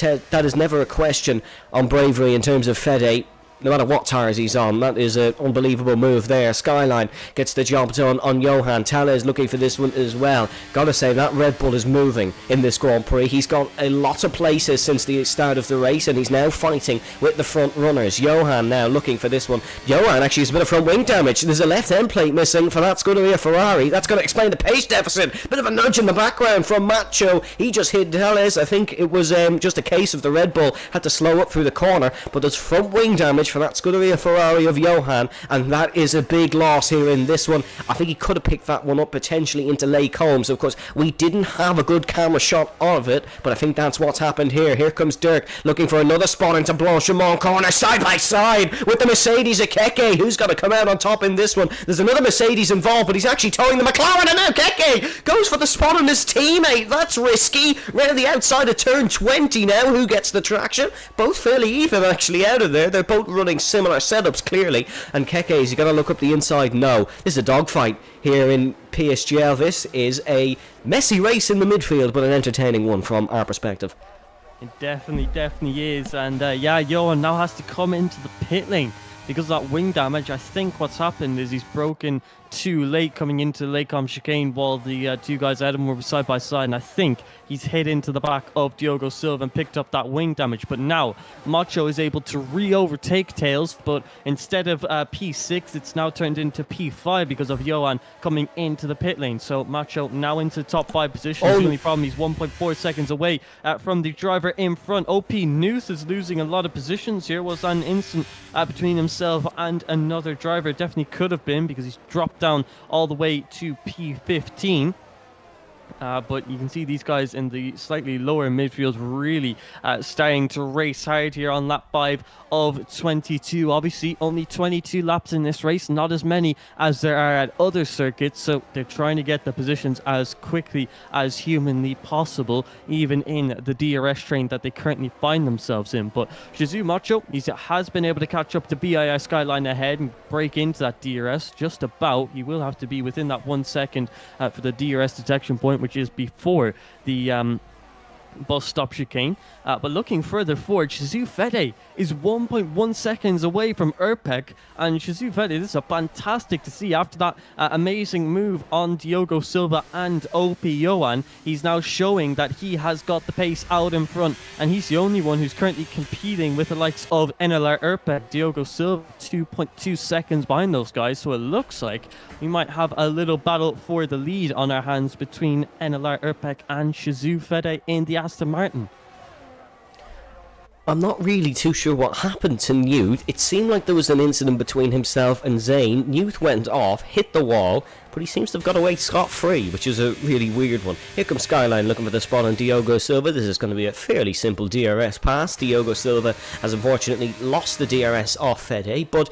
Speaker 4: that is never a question on bravery in terms of Fede. No matter what tyres he's on, that is an unbelievable move there. Skyline gets the job done on Johan. Tala is looking for this one as well. Gotta say, that Red Bull is moving in this Grand Prix. He's got a lot of places since the start of the race, and he's now fighting with the front runners. Johan now looking for this one. Johan actually has a bit of front wing damage. There's a left end plate missing, for that's going to be a Ferrari. That's going to explain the pace deficit. Bit of a nudge in the background from Macho. He just hit Tellez. I think it was just a case of the Red Bull had to slow up through the corner, but there's front wing damage for that Scuderia Ferrari of Johan, and that is a big loss here in this one. I think he could have picked that one up potentially into Lake Holmes. Of course, we didn't have a good camera shot of it, but I think that's what's happened here. Here comes Dirk looking for another spot into Blanchimont corner, side by side with the Mercedes Akeke, who's going to come out on top in this one. There's another Mercedes involved, but he's actually towing the McLaren, and now Akeke goes for the spot on his teammate. That's risky. Round the outside of turn 20 now. Who gets the traction? Both fairly even actually out of there. They're both running similar setups clearly, and Keke's, you gotta look up the inside. No, this is a dogfight here in PSGL. This is a messy race in the midfield, but an entertaining one from our perspective.
Speaker 5: It definitely is, and yeah, Johan now has to come into the pit lane because of that wing damage. I think what's happened is he's broken too late coming into Lake Home chicane while the two guys ahead of him were side by side, and I think he's hit into the back of Diogo Silva and picked up that wing damage. But now Macho is able to re-overtake Tails, but instead of P6, it's now turned into P5 because of Johan coming into the pit lane. So Macho now into the top 5 position. The only problem, he's 1.4 seconds away from the driver in front. OP Noose is losing a lot of positions here. Was an instant between himself and another driver. Definitely could have been, because he's dropped down all the way to P15. But you can see these guys in the slightly lower midfield really starting to race hard here on lap 5 of 22. Obviously, only 22 laps in this race, not as many as there are at other circuits, so they're trying to get the positions as quickly as humanly possible, even in the DRS train that they currently find themselves in. But Shazoo Macho, he has been able to catch up to BIS Skyline ahead and break into that DRS just about. He will have to be within that 1 second for the DRS detection point, which is before the bus stop chicane. But looking further forward, Shazoo Fede is 1.1 seconds away from Erpek, and Shazoo Fede, this is fantastic to see after that amazing move on Diogo Silva and OP Johan. He's now showing that he has got the pace out in front, and he's the only one who's currently competing with the likes of NLR Erpek. Diogo Silva 2.2 seconds behind those guys, so it looks like we might have a little battle for the lead on our hands between NLR Erpek and Shazoo Fede in the Aston Martin.
Speaker 4: I'm not really too sure what happened to Newt. It seemed like there was an incident between himself and Zane. Newt went off, hit the wall, but he seems to have got away scot-free, which is a really weird one. Here comes Skyline looking for the spot on Diogo Silva. This is going to be a fairly simple DRS pass. Diogo Silva has unfortunately lost the DRS off Fede, but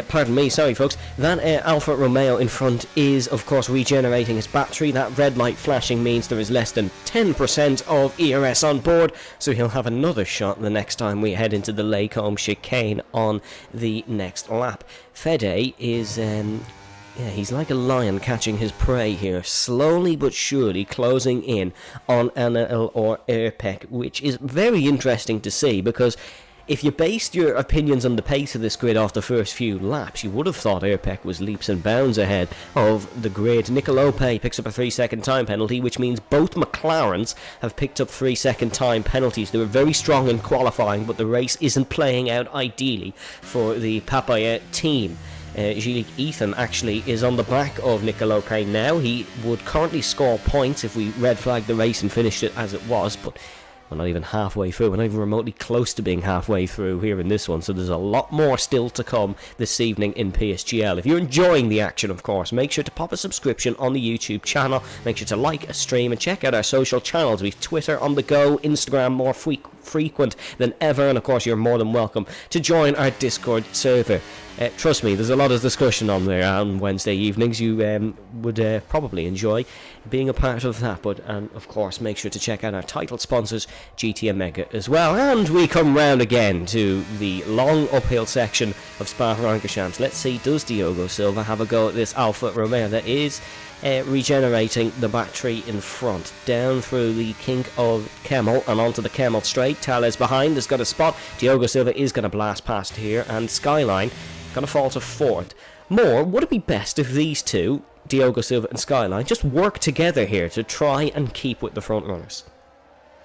Speaker 4: pardon me, sorry folks, that Alfa Romeo in front is of course regenerating his battery. That red light flashing means there is less than 10% of ERS on board, so he'll have another shot the next time we head into the Lacombe chicane on the next lap. Fede is he's like a lion catching his prey here, slowly but surely closing in on NL or Airpec, which is very interesting to see, because if you based your opinions on the pace of this grid off the first few laps, you would have thought Airpec was leaps and bounds ahead of the grid. Nicolope picks up a 3-second time penalty, which means both McLarens have picked up 3-second time penalties. They were very strong in qualifying, but the race isn't playing out ideally for the Papaya team. Gilles Ethan actually is on the back of Nicolope now. He would currently score points if we red flagged the race and finished it as it was, but we're not even halfway through. We're not even remotely close to being halfway through here in this one, so there's a lot more still to come this evening in PSGL. If you're enjoying the action, of course, make sure to pop a subscription on the YouTube channel, make sure to like a stream, and check out our social channels. We've Twitter on the go, Instagram more frequent than ever, and of course you're more than welcome to join our Discord server. Trust me, there's a lot of discussion on there on Wednesday evenings. You would probably enjoy being a part of that, but of course make sure to check out our title sponsors, GT Omega, as well. And we come round again to the long uphill section of Spa-Francorchamps. Let's see, does Diogo Silva have a go at this Alfa Romeo that is regenerating the battery in front, down through the kink of Kemmel and onto the Kemmel straight. Tales behind has got a spot. Diogo Silva is going to blast past here, and Skyline going to fall to fourth. Would it be best if these two, Diogo Silva and Skyline, just work together here to try and keep with the front runners?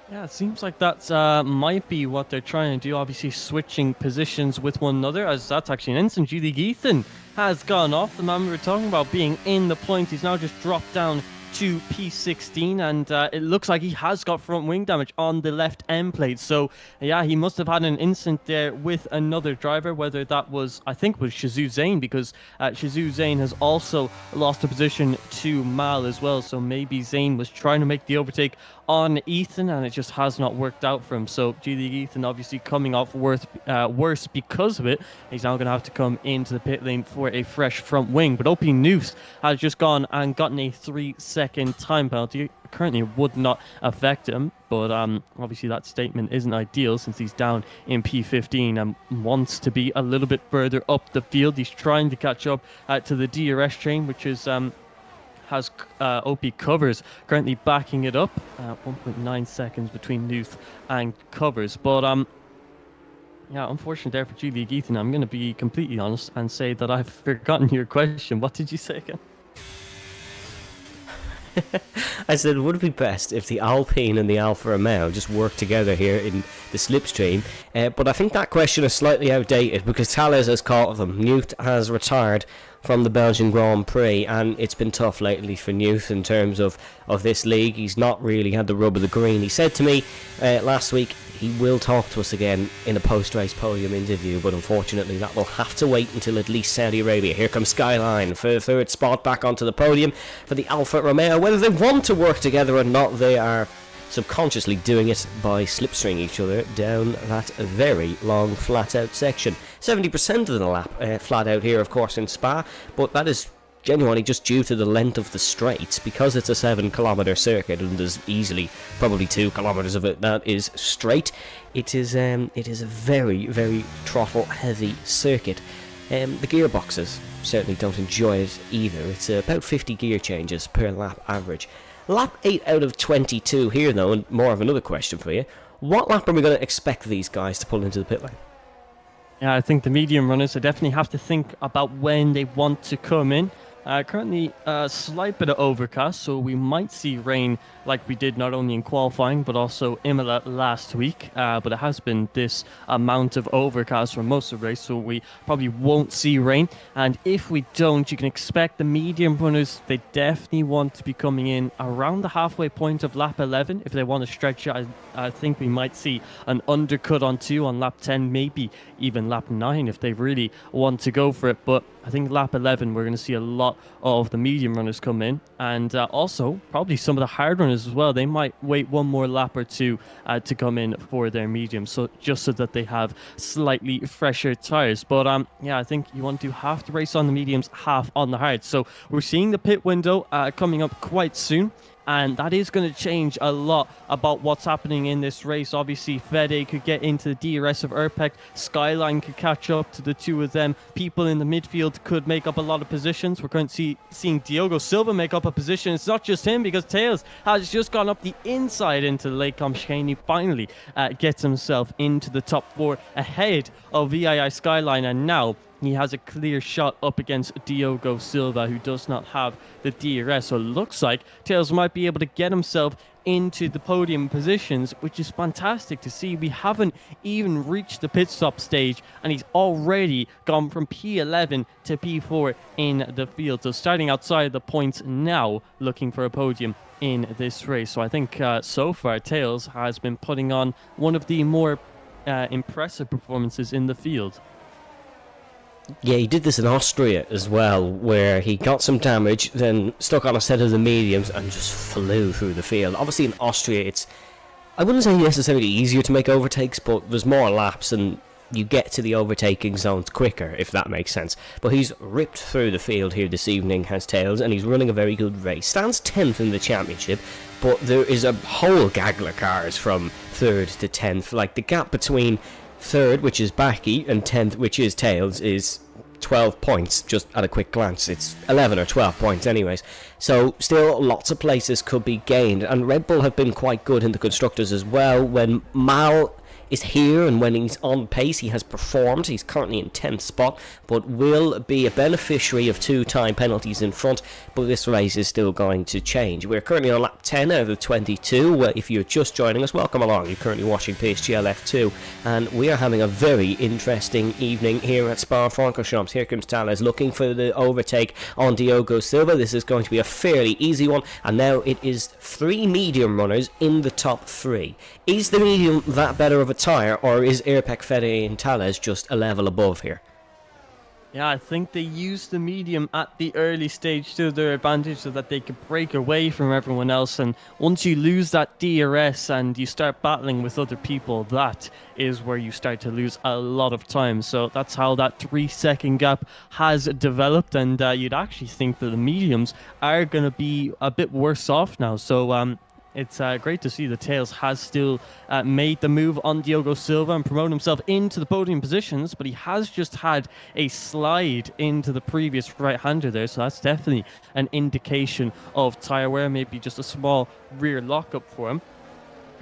Speaker 5: Yeah, it seems like that might be what they're trying to do, obviously switching positions with one another, as that's actually an instant. Gilles Ethan has gone off. The man we were talking about being in the point, he's now just dropped down to P16, and it looks like he has got front wing damage on the left end plate. So yeah, he must have had an incident there with another driver, whether that was, I think, was Shazoo Zane, because Shazoo Zane has also lost a position to Mal as well. So maybe Zane was trying to make the overtake on Ethan, and it just has not worked out for him. So Gilles Ethan obviously coming off worse because of it. He's now going to have to come into the pit lane for a fresh front wing. But OP Noose has just gone and gotten a 3-second time penalty. Currently would not affect him, but obviously that statement isn't ideal since he's down in P15 and wants to be a little bit further up the field. He's trying to catch up to the DRS train, which is has OP Covers currently backing it up. 1.9 seconds between Nuth and Covers. But yeah, unfortunately there for Gilles Ethan. I'm going to be completely honest and say that I've forgotten your question. What did you say again?
Speaker 4: I said, would it be best if the Alpine and the Alfa Romeo just work together here in the slipstream? But I think that question is slightly outdated, because Tales has caught them. Newt has retired from the Belgian Grand Prix, and it's been tough lately for Newt in terms of this league. He's not really had the rub of the green. He said to me last week he will talk to us again in a post-race podium interview, but unfortunately that will have to wait until at least Saudi Arabia. Here comes Skyline for the third spot back onto the podium for the Alfa Romeo. Whether they want to work together or not, they are subconsciously doing it by slipstreaming each other down that very long flat out section. 70% of the lap flat out here, of course, in Spa, but that is genuinely just due to the length of the straights, because it's a 7-kilometre circuit and there's easily probably 2 kilometres of it that is straight. It is a very, very throttle heavy circuit. The gearboxes certainly don't enjoy it either. It's about 50 gear changes per lap average. Lap 8 out of 22 here though, and more of another question for you. What lap are we going to expect these guys to pull into the pit lane?
Speaker 5: Yeah, I think the medium runners definitely have to think about when they want to come in. Currently a slight bit of overcast, so we might see rain like we did not only in qualifying but also Imola last week. But it has been this amount of overcast for most of the race, so we probably won't see rain. And if we don't, you can expect the medium runners, they definitely want to be coming in around the halfway point of lap 11. If they want to stretch it, I think we might see an undercut on 2 on lap 10, maybe even lap 9 if they really want to go for it. But I think lap 11 we're going to see a lot lot of the medium runners come in, and also probably some of the hard runners as well. They might wait one more lap or two to come in for their mediums, so just so that they have slightly fresher tires. But yeah, I think you want to do half the race on the mediums, half on the hards. So we're seeing the pit window coming up quite soon, and that is going to change a lot about what's happening in this race. Obviously, Fede could get into the DRS of Erpek. Skyline could catch up to the two of them. People in the midfield could make up a lot of positions. We're going to seeing Diogo Silva make up a position. It's not just him, because Tails has just gone up the inside into the Lake Chicane. He finally gets himself into the top 4 ahead of VII Skyline, and now he has a clear shot up against Diogo Silva, who does not have the DRS. So it looks like Tails might be able to get himself into the podium positions, which is fantastic to see. We haven't even reached the pit stop stage, and he's already gone from P11 to P4 in the field. So starting outside the points now, looking for a podium in this race. So I think so far Tails has been putting on one of the more impressive performances in the field.
Speaker 4: Yeah, he did this in Austria as well, where he got some damage, then stuck on a set of the mediums and just flew through the field. Obviously in Austria it's, I wouldn't say necessarily easier to make overtakes, but there's more laps and you get to the overtaking zones quicker, if that makes sense. But he's ripped through the field here this evening, has Tails, and he's running a very good race. Stands 10th in the championship, but there is a whole gaggle of cars from 3rd to 10th. Like, the gap between 3rd, which is Baki, and 10th, which is Tails, is 12 points, just at a quick glance. It's 11 or 12 points anyways. So still lots of places could be gained, and Red Bull have been quite good in the constructors as well. When Mal is here and when he's on pace, he has performed. He's currently in 10th spot, but will be a beneficiary of 2 time penalties in front. But this race is still going to change. We're currently on lap 10 out of 22. Well, if you're just joining us, welcome along. You're currently watching PSGL F2, and we are having a very interesting evening here at Spa-Francorchamps. Here comes Tales looking for the overtake on Diogo Silva. This is going to be a fairly easy one, and now it is 3 medium runners in the top 3. Is the medium that better of a tyre, or is Erpek, Fede and Tales just a level above here?
Speaker 5: Yeah, I think they used the medium at the early stage to their advantage so that they could break away from everyone else. And once you lose that DRS and you start battling with other people, that is where you start to lose a lot of time. So that's how that 3-second gap has developed. And you'd actually think that the mediums are going to be a bit worse off now. So it's great to see that Tails has still made the move on Diogo Silva and promoted himself into the podium positions, but he has just had a slide into the previous right-hander there, so that's definitely an indication of tyre wear, maybe just a small rear lockup for him.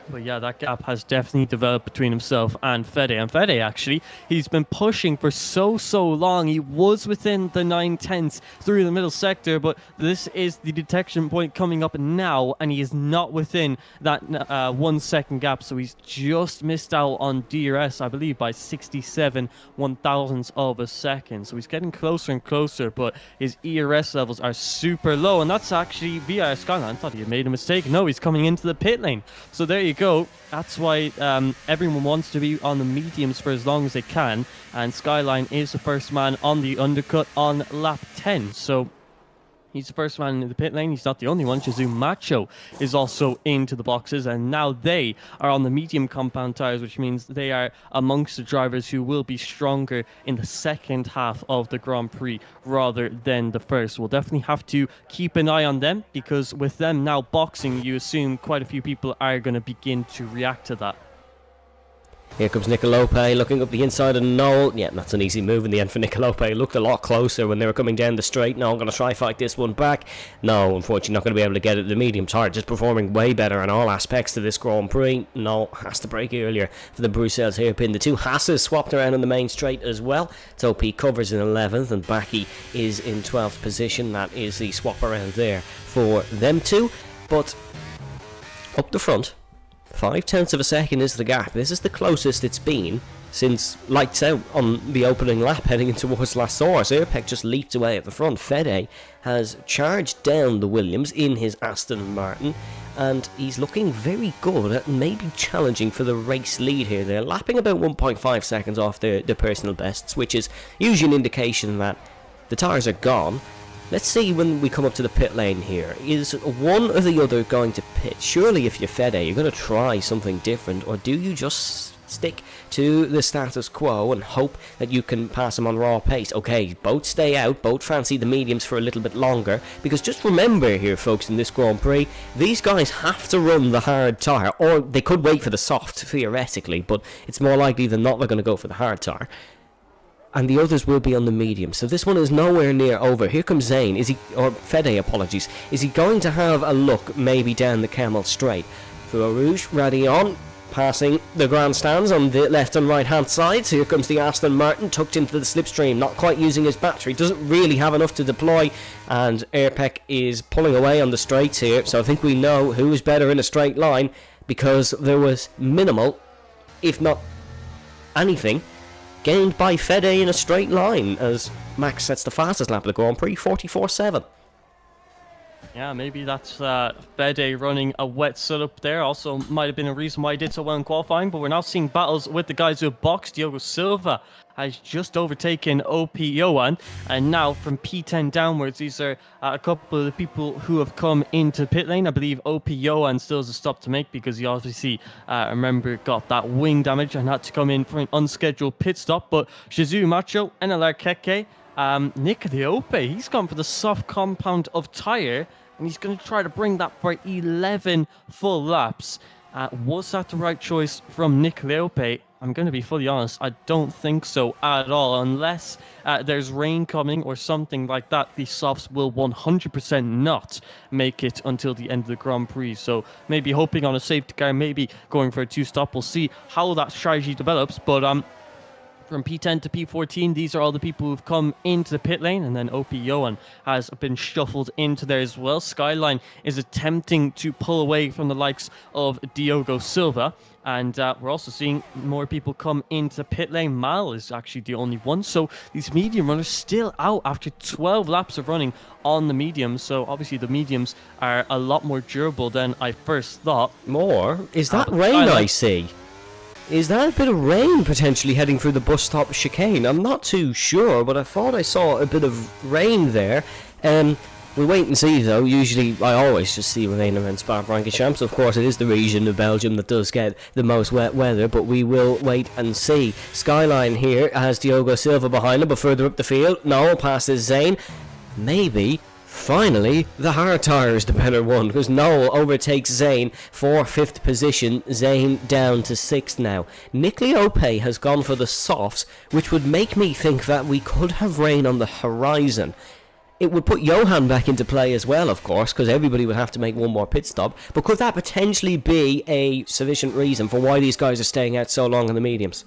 Speaker 5: But yeah, that gap has definitely developed between himself and Fede. And Fede, actually, he's been pushing for so long. He was within the 9/10ths through the middle sector, but this is the detection point coming up now, and he is not within that 1 second gap. So he's just missed out on DRS, I believe, by 67 1,000ths of a second. So he's getting closer and closer, but his ERS levels are super low. And that's actually VIR Skyline. I thought he had made a mistake. No, he's coming into the pit lane. So there you go. That's why everyone wants to be on the mediums for as long as they can, and Skyline is the first man on the undercut on lap 10. So he's the first man in the pit lane. He's not the only one. Shazoo Macho is also into the boxes, and now they are on the medium compound tires, which means they are amongst the drivers who will be stronger in the second half of the Grand Prix rather than the first. We'll definitely have to keep an eye on them, because with them now boxing, you assume quite a few people are going to begin to react to that.
Speaker 4: Here comes Nicolope looking up the inside of Noel. Yeah, that's an easy move in the end for Nicolope. Looked a lot closer when they were coming down the straight. No, I'm going to try fight this one back. No, unfortunately not going to be able to get it. The medium's hard, just performing way better in all aspects to this Grand Prix. No, has to break earlier for the Bruxelles hairpin. The two Hasses swapped around in the main straight as well. Topi covers in 11th and Baki is in 12th position. That is the swap around there for them two. But up the front, 0.5 of a second is the gap. This is the closest it's been since lights out on the opening lap heading in towards La Source. Erpek just leaped away at the front. Fede has charged down the Williams in his Aston Martin, and he's looking very good at maybe challenging for the race lead here. They're lapping about 1.5 seconds off their personal bests, which is usually an indication that the tyres are gone. Let's see when we come up to the pit lane here. Is one or the other going to pit? Surely if you're Fede, you're going to try something different, or do you just stick to the status quo and hope that you can pass them on raw pace? Okay, both stay out, both fancy the mediums for a little bit longer, because just remember here, folks, in this Grand Prix, these guys have to run the hard tyre, or they could wait for the soft, theoretically, but it's more likely than not they're going to go for the hard tyre. And the others will be on the medium. So this one is nowhere near over. Here comes Zane. Is he, or Fede, apologies. Is he going to have a look maybe down the Camel Straight? Fua Rouge, ready on, passing the grandstands on the left and right hand sides. Here comes the Aston Martin, tucked into the slipstream, not quite using his battery. Doesn't really have enough to deploy. And Airpeck is pulling away on the straights here. So I think we know who is better in a straight line, because there was minimal, if not anything, gained by Fede in a straight line, as Max sets the fastest lap of the Grand Prix, 44.7.
Speaker 5: Yeah, maybe that's Fede running a wet setup there. Also, might have been a reason why he did so well in qualifying. But we're now seeing battles with the guys who have boxed. Diogo Silva has just overtaken OP Johan. And now from P10 downwards, these are a couple of the people who have come into pit lane. I believe OP Johan still has a stop to make, because he obviously, remember, got that wing damage and had to come in for an unscheduled pit stop. But Shizu Macho, NLR Keke, Nick Leope, he's gone for the soft compound of tyre, and he's going to try to bring that for 11 full laps. Was that the right choice from Nick Leope? I'm going to be fully honest, I don't think so at all. Unless there's rain coming or something like that, the softs will 100% not make it until the end of the Grand Prix. So maybe hoping on a safety car, maybe going for a two-stop. We'll see how that strategy develops. But from P10 to P14, these are all the people who've come into the pit lane, and then OP Johan has been shuffled into there as well. Skyline is attempting to pull away from the likes of Diogo Silva, and we're also seeing more people come into the pit lane. Mal is actually the only one, so these medium runners still out after 12 laps of running on the mediums. So obviously the mediums are a lot more durable than I first thought.
Speaker 4: More? Is that rain I see? Is that a bit of rain potentially heading through the bus stop chicane? I'm not too sure, but I thought I saw a bit of rain there. We'll wait and see though. Usually I always just see rain around Spa-Francorchamps. Of course it is the region of Belgium that does get the most wet weather, but we will wait and see. Skyline here has Diogo Silva behind him, but further up the field, Noel passes Zane. Maybe finally, the hard tyre is the better one, because Noel overtakes Zane for 5th position. Zane down to 6th now. Nick Leope has gone for the softs, which would make me think that we could have rain on the horizon. It would put Johan back into play as well, of course, because everybody would have to make one more pit stop. But could that potentially be a sufficient reason for why these guys are staying out so long in the mediums?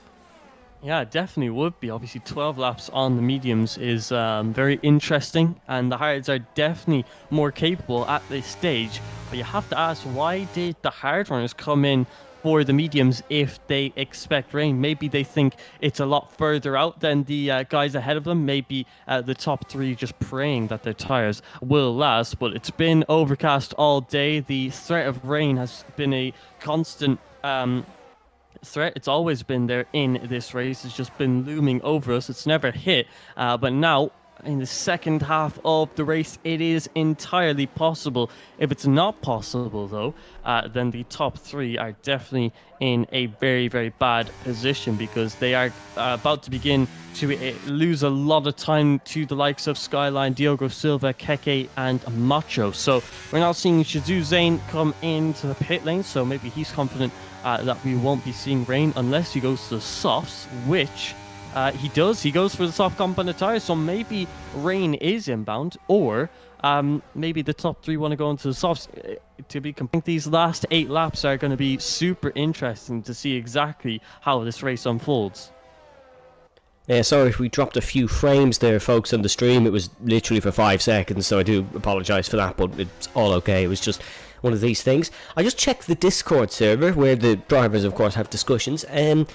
Speaker 5: Yeah, it definitely would be. Obviously, 12 laps on the mediums is very interesting, and the hards are definitely more capable at this stage. But you have to ask, why did the hard runners come in for the mediums if they expect rain? Maybe they think it's a lot further out than the guys ahead of them. Maybe the top three just praying that their tires will last. But it's been overcast all day. The threat of rain has been a constant threat. It's always been there in this race. It's just been looming over us. It's never hit, but now in the second half of the race it is entirely possible. If it's not possible though, then the top three are definitely in a very, very bad position, because they are about to begin to lose a lot of time to the likes of Skyline, Diogo Silva, Keke and Macho. So we're now seeing Shizu Zane come into the pit lane, so maybe he's confident that we won't be seeing rain unless he goes to the softs, which he does. He goes for the soft compound tires, so maybe rain is inbound, or maybe the top three want to go into the softs. To be complete, these last 8 laps are going to be super interesting to see exactly how this race unfolds.
Speaker 4: Yeah, sorry if we dropped a few frames there, folks, on the stream. It was literally for 5 seconds, so I do apologise for that, but it's all okay. It was just one of these things. I just checked the Discord server, where the drivers, of course, have discussions, and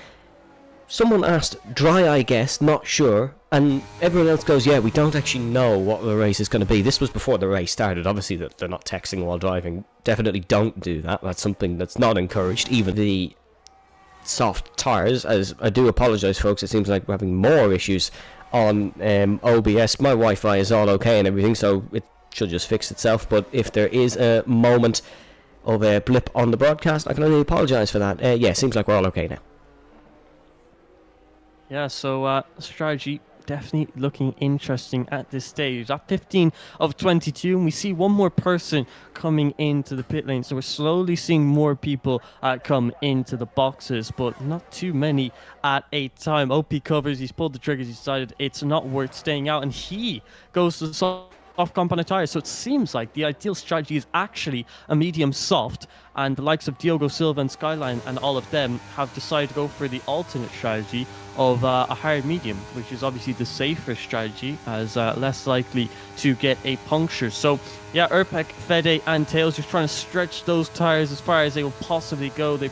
Speaker 4: someone asked, dry I guess, not sure, and everyone else goes, yeah, we don't actually know what the race is going to be. This was before the race started. Obviously, that they're not texting while driving. Definitely don't do that. That's something that's not encouraged. Even the soft tyres, as I do apologise, folks, it seems like we're having more issues on OBS. My Wi-Fi is all okay and everything, so it should just fix itself. But if there is a moment of a blip on the broadcast, I can only apologise for that. Yeah, seems like we're all okay now.
Speaker 5: Yeah, so strategy definitely looking interesting at this stage. At 15 of 22, and we see one more person coming into the pit lane. So we're slowly seeing more people come into the boxes, but not too many at a time. OP covers, he's pulled the triggers, he decided it's not worth staying out, and he goes to soft compound tires. So it seems like the ideal strategy is actually a medium soft, and the likes of Diogo Silva and Skyline and all of them have decided to go for the alternate strategy of a hard medium, which is obviously the safer strategy, as less likely to get a puncture. So yeah, Urpek, Fede and Tails just trying to stretch those tires as far as they will possibly go. They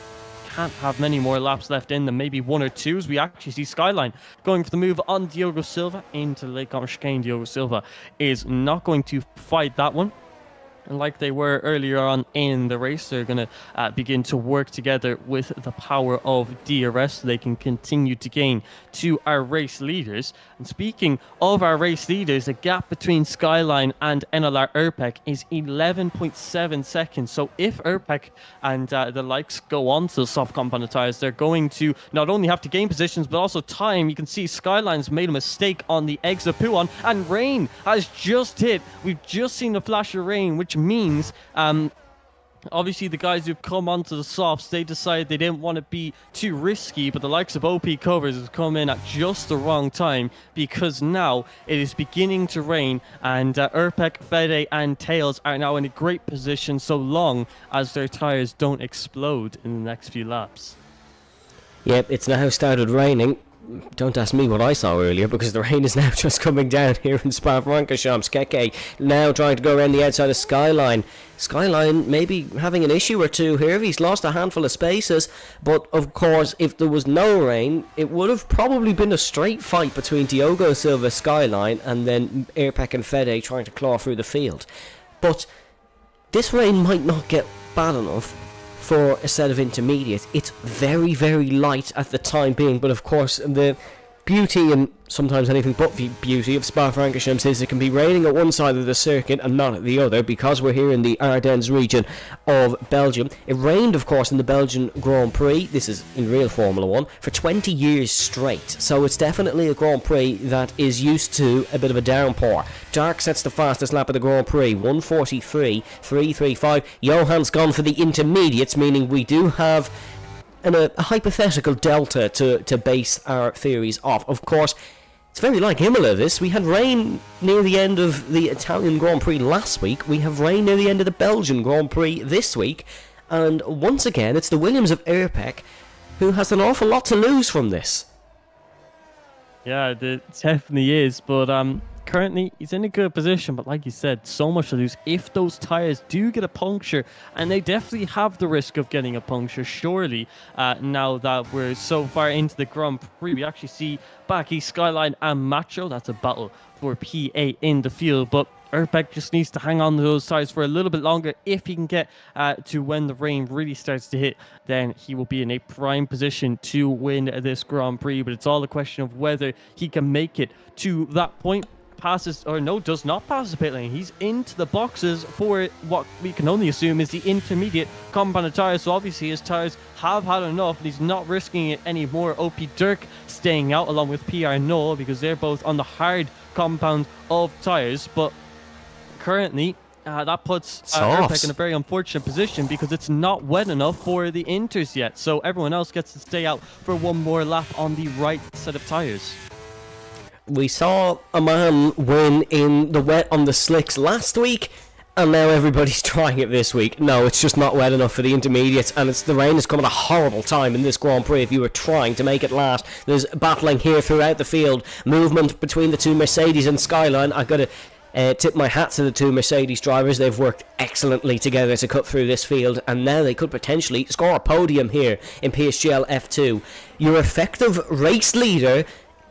Speaker 5: can't have many more laps left in them, maybe one or two, as we actually see Skyline going for the move on Diogo Silva into the late corner chicane. Diogo Silva is not going to fight that one. And like they were earlier on in the race, they're going to begin to work together with the power of DRS so they can continue to gain to our race leaders. And speaking of our race leaders, the gap between Skyline and NLR Urpek is 11.7 seconds. So if Urpek and the likes go on to the soft compound tires, they're going to not only have to gain positions, but also time. You can see Skyline's made a mistake on the exit Puon, and rain has just hit. We've just seen a flash of rain, which means obviously the guys who've come onto the softs, they decided they didn't want to be too risky, but the likes of OP Covers has come in at just the wrong time, because now it is beginning to rain, and Urpek, Fede and Tails are now in a great position so long as their tires don't explode in the next few laps.
Speaker 4: Yep, it's now started raining. Don't ask me what I saw earlier, because the rain is now just coming down here in Spa-Francorchamps. Keke now trying to go around the outside of Skyline. Skyline maybe having an issue or two here. He's lost a handful of spaces, but of course if there was no rain, it would have probably been a straight fight between Diogo Silva, Skyline, and then Airpack and Fede trying to claw through the field. But this rain might not get bad enough for a set of intermediates. It's very, very light at the time being, but of course the beauty, and sometimes anything but the beauty, of Spa-Francorchamps is it can be raining at one side of the circuit and not at the other, because we're here in the Ardennes region of Belgium. It rained, of course, in the Belgian Grand Prix, this is in real Formula 1, for 20 years straight, so it's definitely a Grand Prix that is used to a bit of a downpour. Dark sets the fastest lap of the Grand Prix, 1:43.335. Johann's gone for the intermediates, meaning we do have a hypothetical delta to base our theories off. Of course, it's very like Imola, this. We had rain near the end of the Italian Grand Prix last week. We have rain near the end of the Belgian Grand Prix this week. And once again, it's the Williams of Airpec who has an awful lot to lose from this.
Speaker 5: Yeah, it definitely is, but currently he's in a good position, but like you said, so much to lose if those tires do get a puncture, and they definitely have the risk of getting a puncture, surely. Now that we're so far into the Grand Prix, we actually see Baki, Skyline and Macho. That's a battle for PA in the field, but Urpek just needs to hang on to those tires for a little bit longer. If he can get to when the rain really starts to hit, then he will be in a prime position to win this Grand Prix, but it's all a question of whether he can make it to that point. Passes, or no, does not pass the pit lane. He's into the boxes for what we can only assume is the intermediate compound tires. So obviously his tires have had enough, and he's not risking it anymore. OP Dirk staying out along with PR Noel, because they're both on the hard compound of tires. But currently that puts Urpek in a very unfortunate position, because it's not wet enough for the inters yet. So everyone else gets to stay out for one more lap on the right set of tires.
Speaker 4: We saw a man win in the wet on the slicks last week, and now everybody's trying it this week. No, it's just not wet enough for the intermediates, and the rain has come at a horrible time in this Grand Prix if you were trying to make it last. There's battling here throughout the field, movement between the two Mercedes and Skyline. I've got to tip my hat to the two Mercedes drivers. They've worked excellently together to cut through this field, and now they could potentially score a podium here in PSGL F2. Your effective race leader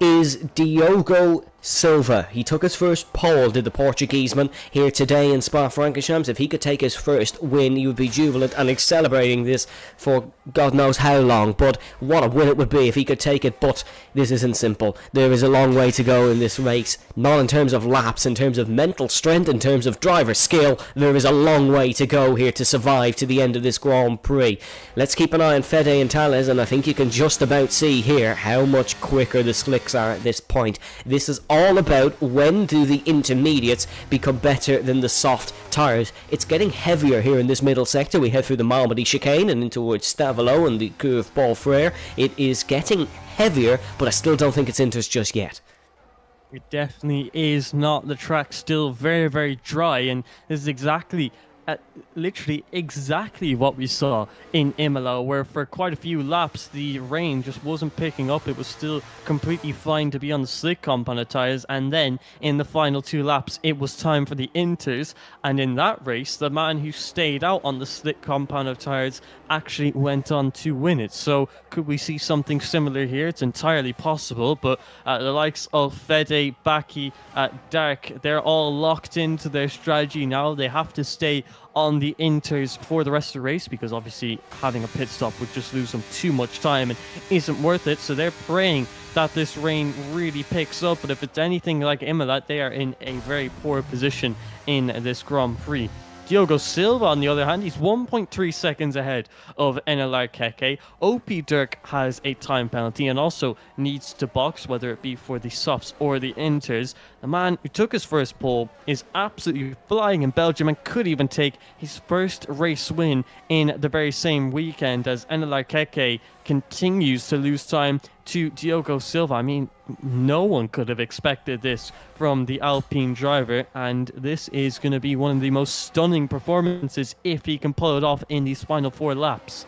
Speaker 4: is Diogo Silva, he took his first pole, did the Portugueseman, here today in Spa-Francorchamps. If he could take his first win, he would be jubilant and celebrating this for God knows how long. But what a win it would be if he could take it. But this isn't simple. There is a long way to go in this race. Not in terms of laps, in terms of mental strength, in terms of driver skill. There is a long way to go here to survive to the end of this Grand Prix. Let's keep an eye on Fede and Tales, and I think you can just about see here how much quicker the slicks are at this point. This is all about when do the intermediates become better than the soft tyres. It's getting heavier here in this middle sector. We head through the Malmedy chicane and in towards Stavelot and the Curve Ball Frere. It is getting heavier, but I still don't think it's Inters just yet.
Speaker 5: It definitely is not. The track's still very, very dry, and this is literally exactly what we saw in Imola, where for quite a few laps the rain just wasn't picking up. It was still completely fine to be on the slick compound of tyres, and then in the final 2 laps it was time for the Inters, and in that race the man who stayed out on the slick compound of tyres actually went on to win it. So could we see something similar here? It's entirely possible, but the likes of Fede, Baki, Dark, they're all locked into their strategy now. They have to stay on the Inters for the rest of the race, because obviously having a pit stop would just lose them too much time and isn't worth it. So they're praying that this rain really picks up, but if it's anything like Imola, they are in a very poor position in this Grand Prix. Diogo Silva, on the other hand, he's 1.3 seconds ahead of Enel Keke. OP Dirk has a time penalty and also needs to box, whether it be for the softs or the Inters. The man who took his first pole is absolutely flying in Belgium and could even take his first race win in the very same weekend, as Enel Keke continues to lose time to Diogo Silva. I mean, no one could have expected this from the Alpine driver, and this is going to be one of the most stunning performances if he can pull it off in these final 4 laps.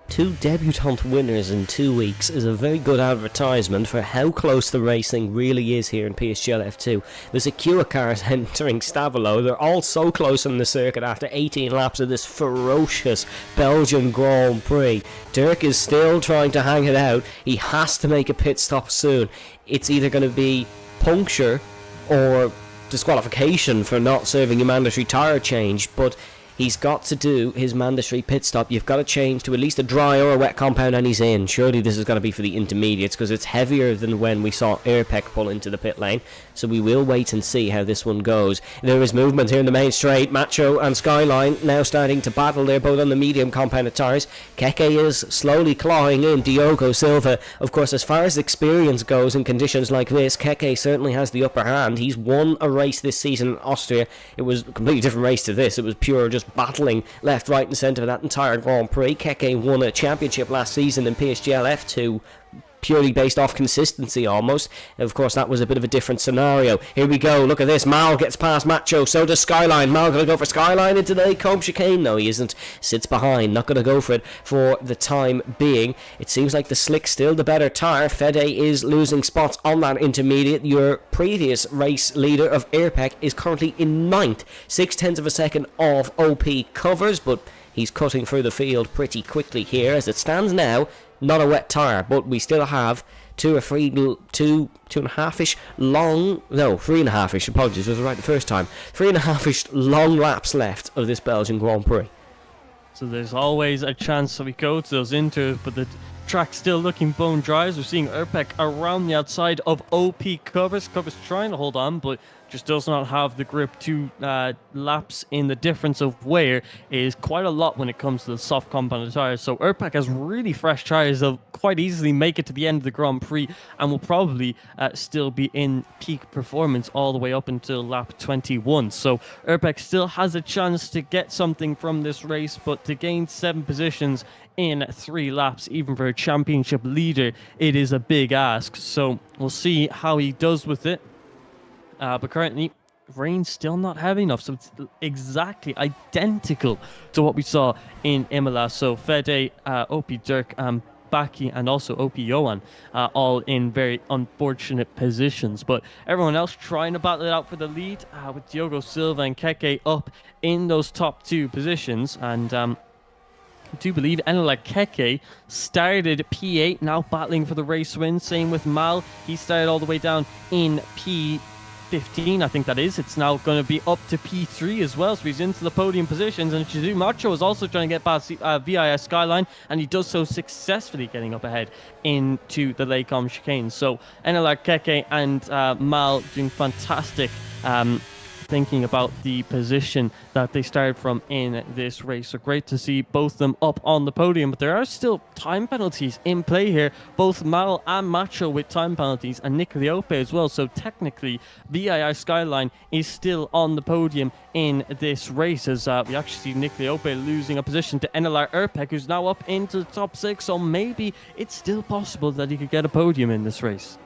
Speaker 4: 2 debutant winners in 2 weeks is a very good advertisement for how close the racing really is here in PSGL F2. The Secure cars entering Stavelot, they're all so close on the circuit after 18 laps of this ferocious Belgian Grand Prix. Dirk is still trying to hang it out. He has to make a pit stop soon. It's either going to be puncture or disqualification for not serving a mandatory tyre change, but he's got to do his mandatory pit stop. You've got to change to at least a dry or a wet compound, and he's in. Surely this is going to be for the intermediates, because it's heavier than when we saw Airpec pull into the pit lane. So we will wait and see how this one goes. There is movement here in the main straight. Macho and Skyline now starting to battle. They're both on the medium compounded tyres. Keke is slowly clawing in Diogo Silva. Of course, as far as experience goes in conditions like this, Keke certainly has the upper hand. He's won a race this season in Austria. It was a completely different race to this. It was pure just battling left, right and centre of that entire Grand Prix. Keke won a championship last season in PSGL F2 purely based off consistency almost. Of course, that was a bit of a different scenario. Here we go, look at this. Mal gets past Macho, so does Skyline. Mal going to go for Skyline into the comb chicane? No, he isn't. Sits behind, not going to go for it for the time being. It seems like the Slick's still the better tyre. Fede is losing spots on that intermediate. Your previous race leader of Airpec is currently in 9th. 0.6 of a second off OP covers, but he's cutting through the field pretty quickly here. As it stands now, not a wet tyre, but we still have 2.5-ish long, no, 3.5-ish, apologies, I was right the first time, 3.5-ish long laps left of this Belgian Grand Prix.
Speaker 5: So there's always a chance that we go to those inters, but the track's still looking bone dry, as we're seeing Airpec around the outside of OP Covers. Covers trying to hold on, but just does not have the grip. 2 laps in the difference of wear is quite a lot when it comes to the soft compound tyres. So Airpec has really fresh tyres. They'll quite easily make it to the end of the Grand Prix and will probably still be in peak performance all the way up until lap 21. So Airpec still has a chance to get something from this race, but to gain 7 positions in 3 laps, even for a championship leader, it is a big ask. So we'll see how he does with it. But currently, rain's still not heavy enough, so it's exactly identical to what we saw in Imola. So Fede, OP Dirk, Baki, and also OP Johan, all in very unfortunate positions. But everyone else trying to battle it out for the lead, with Diogo Silva and Keke up in those top 2 positions. And do believe Enela Keke started P8, now battling for the race win. Same with Mal. He started all the way down in P15, I think that is. It's now going to be up to P3 as well, so he's into the podium positions. And Shizu Macho is also trying to get past VIS Skyline, and he does so successfully, getting up ahead into the Lakecom chicane. So Enela Keke and Mal doing fantastic thinking about the position that they started from in this race. So great to see both of them up on the podium, but there are still time penalties in play here. Both Mal and Macho with time penalties, and Nick Leope as well. So technically, VII Skyline is still on the podium in this race, as we actually see Nick Leope losing a position to Enelar Erpek, who's now up into the top 6. So maybe it's still possible that he could get a podium in this race.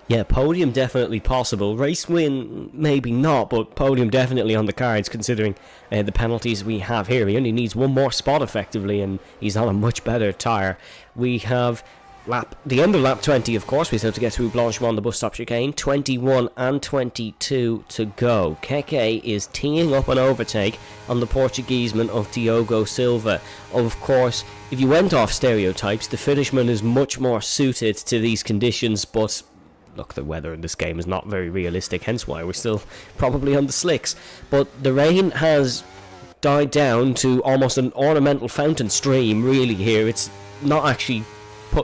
Speaker 4: Yeah, podium definitely possible. Race win, maybe not, but podium definitely on the cards, considering the penalties we have here. He only needs one more spot, effectively, and he's on a much better tyre. We have the end of lap 20, of course. We still have to get through Blanchimont, the bus stop chicane. 21 and 22 to go. Keke is teeing up an overtake on the Portugueseman of Diogo Silva. Of course, if you went off stereotypes, the Finishman is much more suited to these conditions, but look, the weather in this game is not very realistic, hence why we're still probably on the slicks. But the rain has died down to almost an ornamental fountain stream, really, here. It's not actually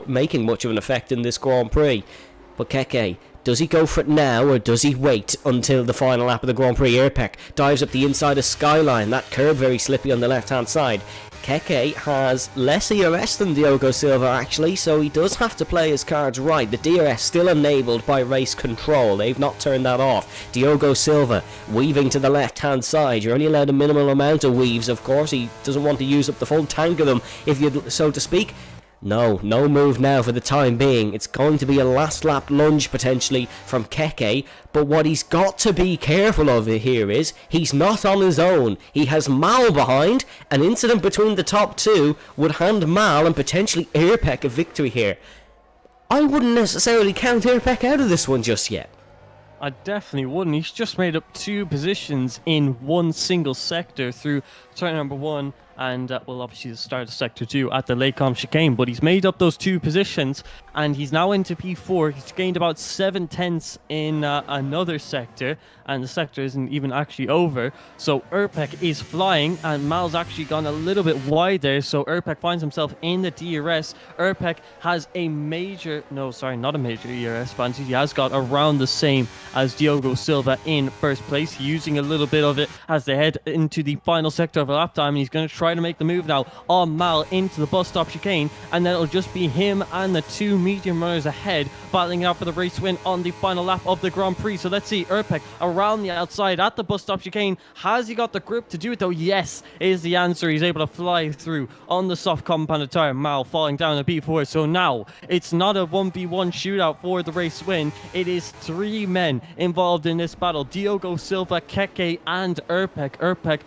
Speaker 4: making much of an effect in this Grand Prix. But Keke, does he go for it now, or does he wait until the final lap of the Grand Prix? Erpek dives up the inside of Skyline. That curb very slippy on the left-hand side. Keke has less ERS than Diogo Silva, actually, so he does have to play his cards right. The DRS still enabled by race control. They've not turned that off. Diogo Silva weaving to the left-hand side. You're only allowed a minimal amount of weaves, of course. He doesn't want to use up the full tank of them, if you so to speak. No move now for the time being. It's going to be a last lap lunge potentially from Keke, but what he's got to be careful of here is he's not on his own. He has Mal behind. An incident between the top two would hand Mal and potentially Erpek a victory here. I wouldn't necessarily count Erpek out of this one just yet.
Speaker 5: I definitely wouldn't. He's just made up 2 positions in one single sector through turn number 1 and, well, obviously the start of sector 2 at the Lakecom chicane. But he's made up those 2 positions, and he's now into P4. He's gained about 7/10 in another sector, and the sector isn't even actually over. So Erpek is flying, and Mal's actually gone a little bit wide there. So Erpek finds himself in the DRS. Erpek has a major, no, sorry, not a major ERS advantage. He has got around the same as Diogo Silva in first place, using a little bit of it as they head into the final sector of a lap time. And he's going to try to make the move now on Mal into the bus stop chicane, and then it'll just be him and the 2 medium runners ahead battling out for the race win on the final lap of the Grand Prix. So let's see, Erpek around the outside at the bus stop chicane. Has he got the grip to do it though? Yes is the answer. He's able to fly through on the soft compounded tire. Mal falling down to P4. So now it's not a 1v1 shootout for the race win. It is 3 men involved in this battle: Diogo Silva, Keke and Erpek. Erpek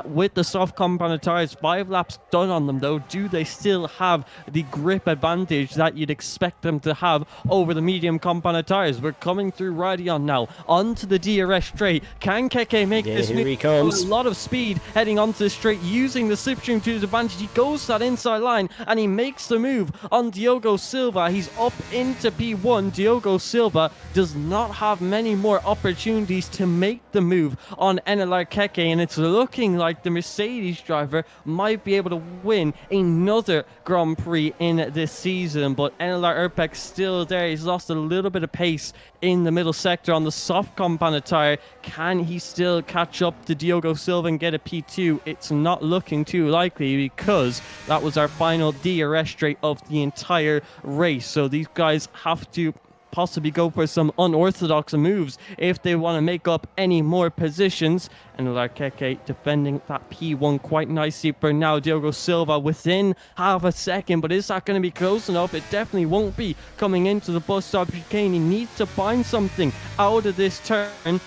Speaker 5: with the soft compounded tires, 5 laps done on them though. Do they still have the grip advantage that you'd expect them to have over the medium compounded tires? We're coming through Radion now onto the DRS straight. Can Keke make this move?
Speaker 4: Here he comes.
Speaker 5: A lot of speed heading onto the straight, using the slipstream to his advantage. He goes to that inside line and he makes the move on Diogo Silva. He's up into P1. Diogo Silva does not have many more opportunities to make the move on Enelar Keke, and it's looking like the Mercedes driver might be able to win another Grand Prix in this season. But Enelar Erpek's still there. He's lost a little bit of pace in the middle sector on the soft compounded tire. Can he still catch up to Diogo Silva and get a P2? It's not looking too likely, because that was our final DRS straight of the entire race. So these guys have to possibly go for some unorthodox moves if they want to make up any more positions. And Keke defending that P1 quite nicely for now. Diogo Silva within half a second, but is that going to be close enough? It definitely won't be. Coming into the bus stop chicane, he needs to find something out of this turn.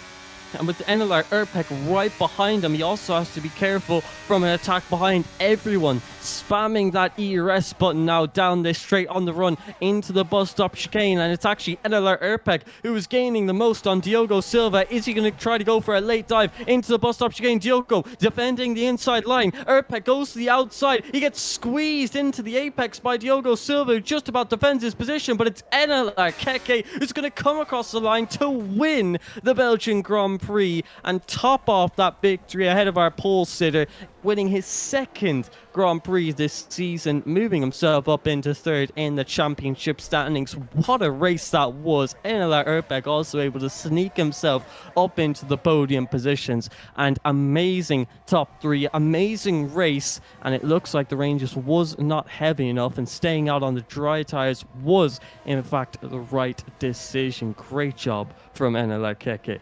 Speaker 5: And with NLR Erpek right behind him, he also has to be careful from an attack behind everyone. Spamming that ERS button now down this straight on the run into the bus stop chicane. And it's actually NLR Erpek who is gaining the most on Diogo Silva. Is he going to try to go for a late dive into the bus stop chicane? Diogo defending the inside line. Erpek goes to the outside. He gets squeezed into the apex by Diogo Silva, who just about defends his position. But it's NLR Keke who's going to come across the line to win the Belgian Grand Prix and top off that victory ahead of our pole sitter, winning his second Grand Prix this season, moving himself up into third in the championship standings. What a race that was. NLR Erpek also able to sneak himself up into the podium positions, and amazing top three, amazing race. And it looks like the rain just was not heavy enough, and staying out on the dry tires was in fact the right decision. Great job from NLR Keke.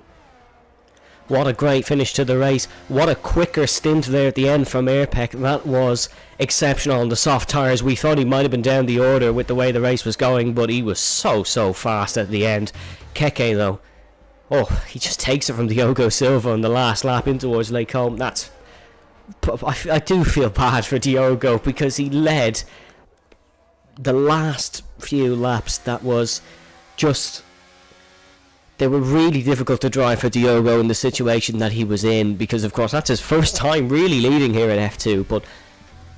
Speaker 4: What a great finish to the race. What a quicker stint there at the end from Erpek. That was exceptional on the soft tyres. We thought he might have been down the order with the way the race was going, but he was so fast at the end. Keke, though, he just takes it from Diogo Silva on the last lap in towards Lake Home. I do feel bad for Diogo, because he led the last few laps. That was just... They were really difficult to drive for Diogo in the situation that he was in, because of course that's his first time really leading here at F2. But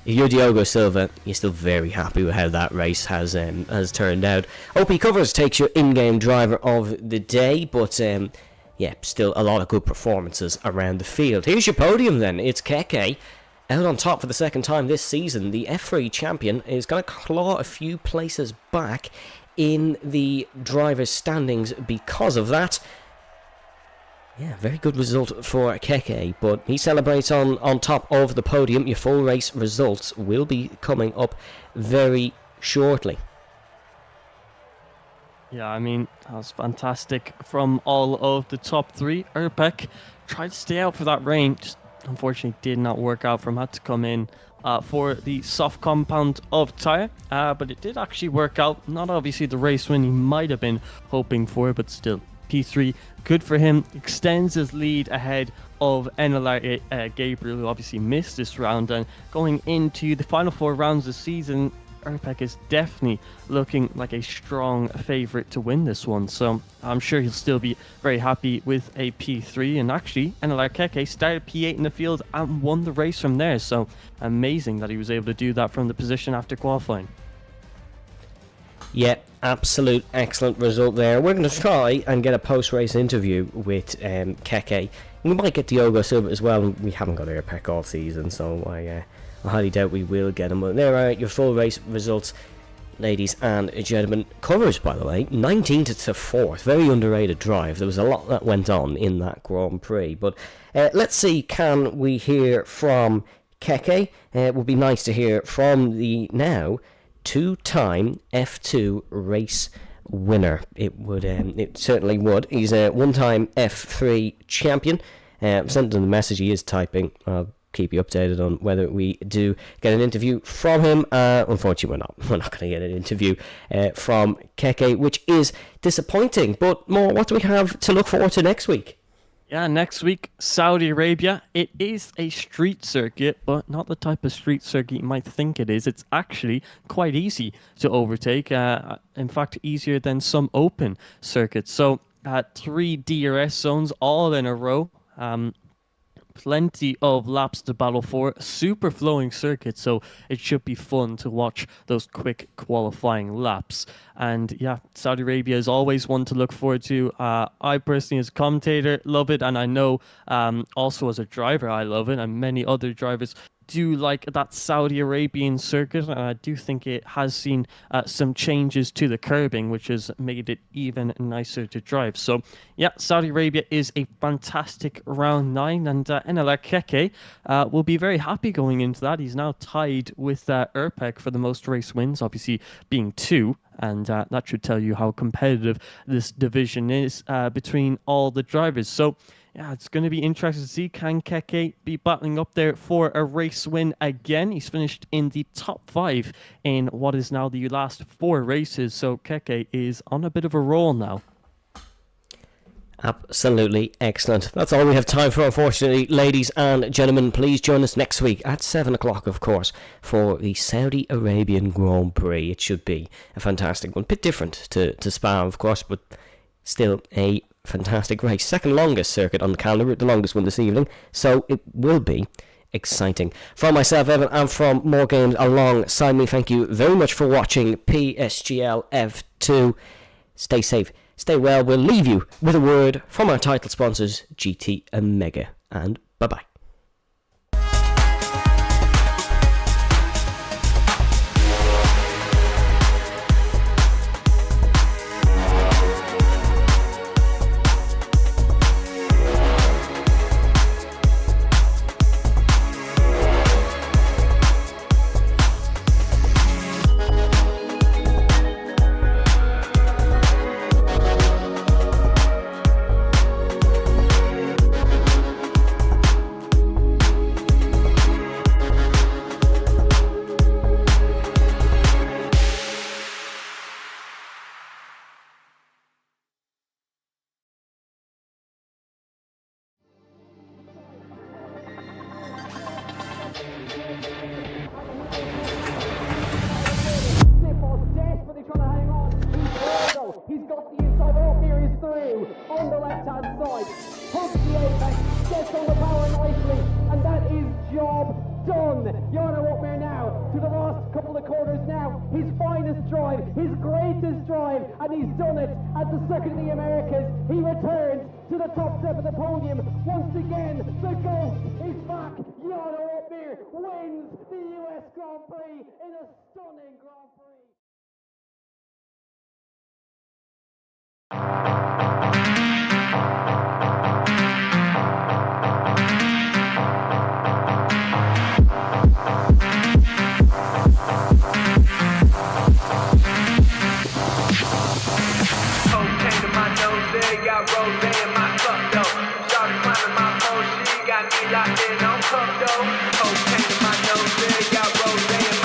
Speaker 4: if you're Diogo Silva, you're still very happy with how that race has turned out. OP Covers takes your in-game driver of the day, but yeah, still a lot of good performances around the field. Here's your podium then. It's Keke out on top for the second time this season. The F3 champion is going to claw a few places back in the drivers' standings because of that. Yeah, very good result for Keke, but he celebrates on top of the podium. Your full race results will be coming up very shortly.
Speaker 5: Yeah, I mean, that was fantastic from all of the top three. Erpek tried to stay out for that rain, just unfortunately did not work out for him. Had to come in for the soft compound of tyre, but it did actually work out. Not obviously the race win he might have been hoping for, but still, P3, good for him. Extends his lead ahead of NLR Gabriel, who obviously missed this round. And going into the final 4 rounds of the season, Erpek is definitely looking like a strong favourite to win this one, so I'm sure he'll still be very happy with a P3. And actually, NLR Keke started P8 in the field and won the race from there, so amazing that he was able to do that from the position after qualifying.
Speaker 4: Yeah, absolute excellent result there. We're going to try and get a post-race interview with Keke. We might get Diogo Silva as well. We haven't got Erpek all season, so I highly doubt we will get him. But there are your full race results, ladies and gentlemen. Covers, by the way, 19th to 4th. Very underrated drive. There was a lot that went on in that Grand Prix. But let's see, can we hear from Keke? It would be nice to hear from the now 2-time F2 race winner. It certainly would. He's a 1-time F3 champion. Sent him the message. He is typing. I'll keep you updated on whether we do get an interview from him. Unfortunately, we're not going to get an interview from Keke, which is disappointing. But more, what do we have to look forward to next week?
Speaker 5: Yeah, next week, Saudi Arabia. It is a street circuit, but not the type of street circuit you might think it is. It's actually quite easy to overtake. In fact, easier than some open circuits. So, 3 DRS zones all in a row. Plenty of laps to battle for. Super flowing circuit, so it should be fun to watch those quick qualifying laps. And yeah, Saudi Arabia is always one to look forward to. I personally, as a commentator, love it, and I know also as a driver, I love it, and many other drivers do like that Saudi Arabian circuit, and I do think it has seen some changes to the curbing, which has made it even nicer to drive. So yeah, Saudi Arabia is a fantastic round 9, and NLR Keke will be very happy going into that. He's now tied with Erpek for the most race wins, obviously being 2. And that should tell you how competitive this division is between all the drivers. So yeah, it's going to be interesting to see, can Keke be battling up there for a race win again? He's finished in the top 5 in what is now the last 4 races, so Keke is on a bit of a roll now.
Speaker 4: Absolutely excellent. That's all we have time for, unfortunately, ladies and gentlemen. Please join us next week at 7 o'clock, of course, for the Saudi Arabian Grand Prix. It should be a fantastic one. A bit different to Spa, of course, but still a fantastic race. Second longest circuit on the calendar, the longest one this evening, so it will be exciting. From myself, Evan, and from More Games alongside me, thank you very much for watching PSGL F2. Stay safe, stay well. We'll leave you with a word from our title sponsors, GT Omega, and bye-bye.
Speaker 3: Desperately trying to hang on. He's got the inside. Oh, here he's through on the left-hand side. Pumps the apex, gets on the power nicely, and that is job done. Jarno Opmeer now to the last couple of corners now. His finest drive, his greatest drive, and he's done it at the Circuit of the Americas. He returns to the top step of the podium. Once again, the GOAT is back. Jarno Opmeer wins the US Grand Prix in a stunning Grand Prix.
Speaker 1: Cocaine in my nose, there got rose in my cup though. Started climbing my pole, she got me locked in on cup though.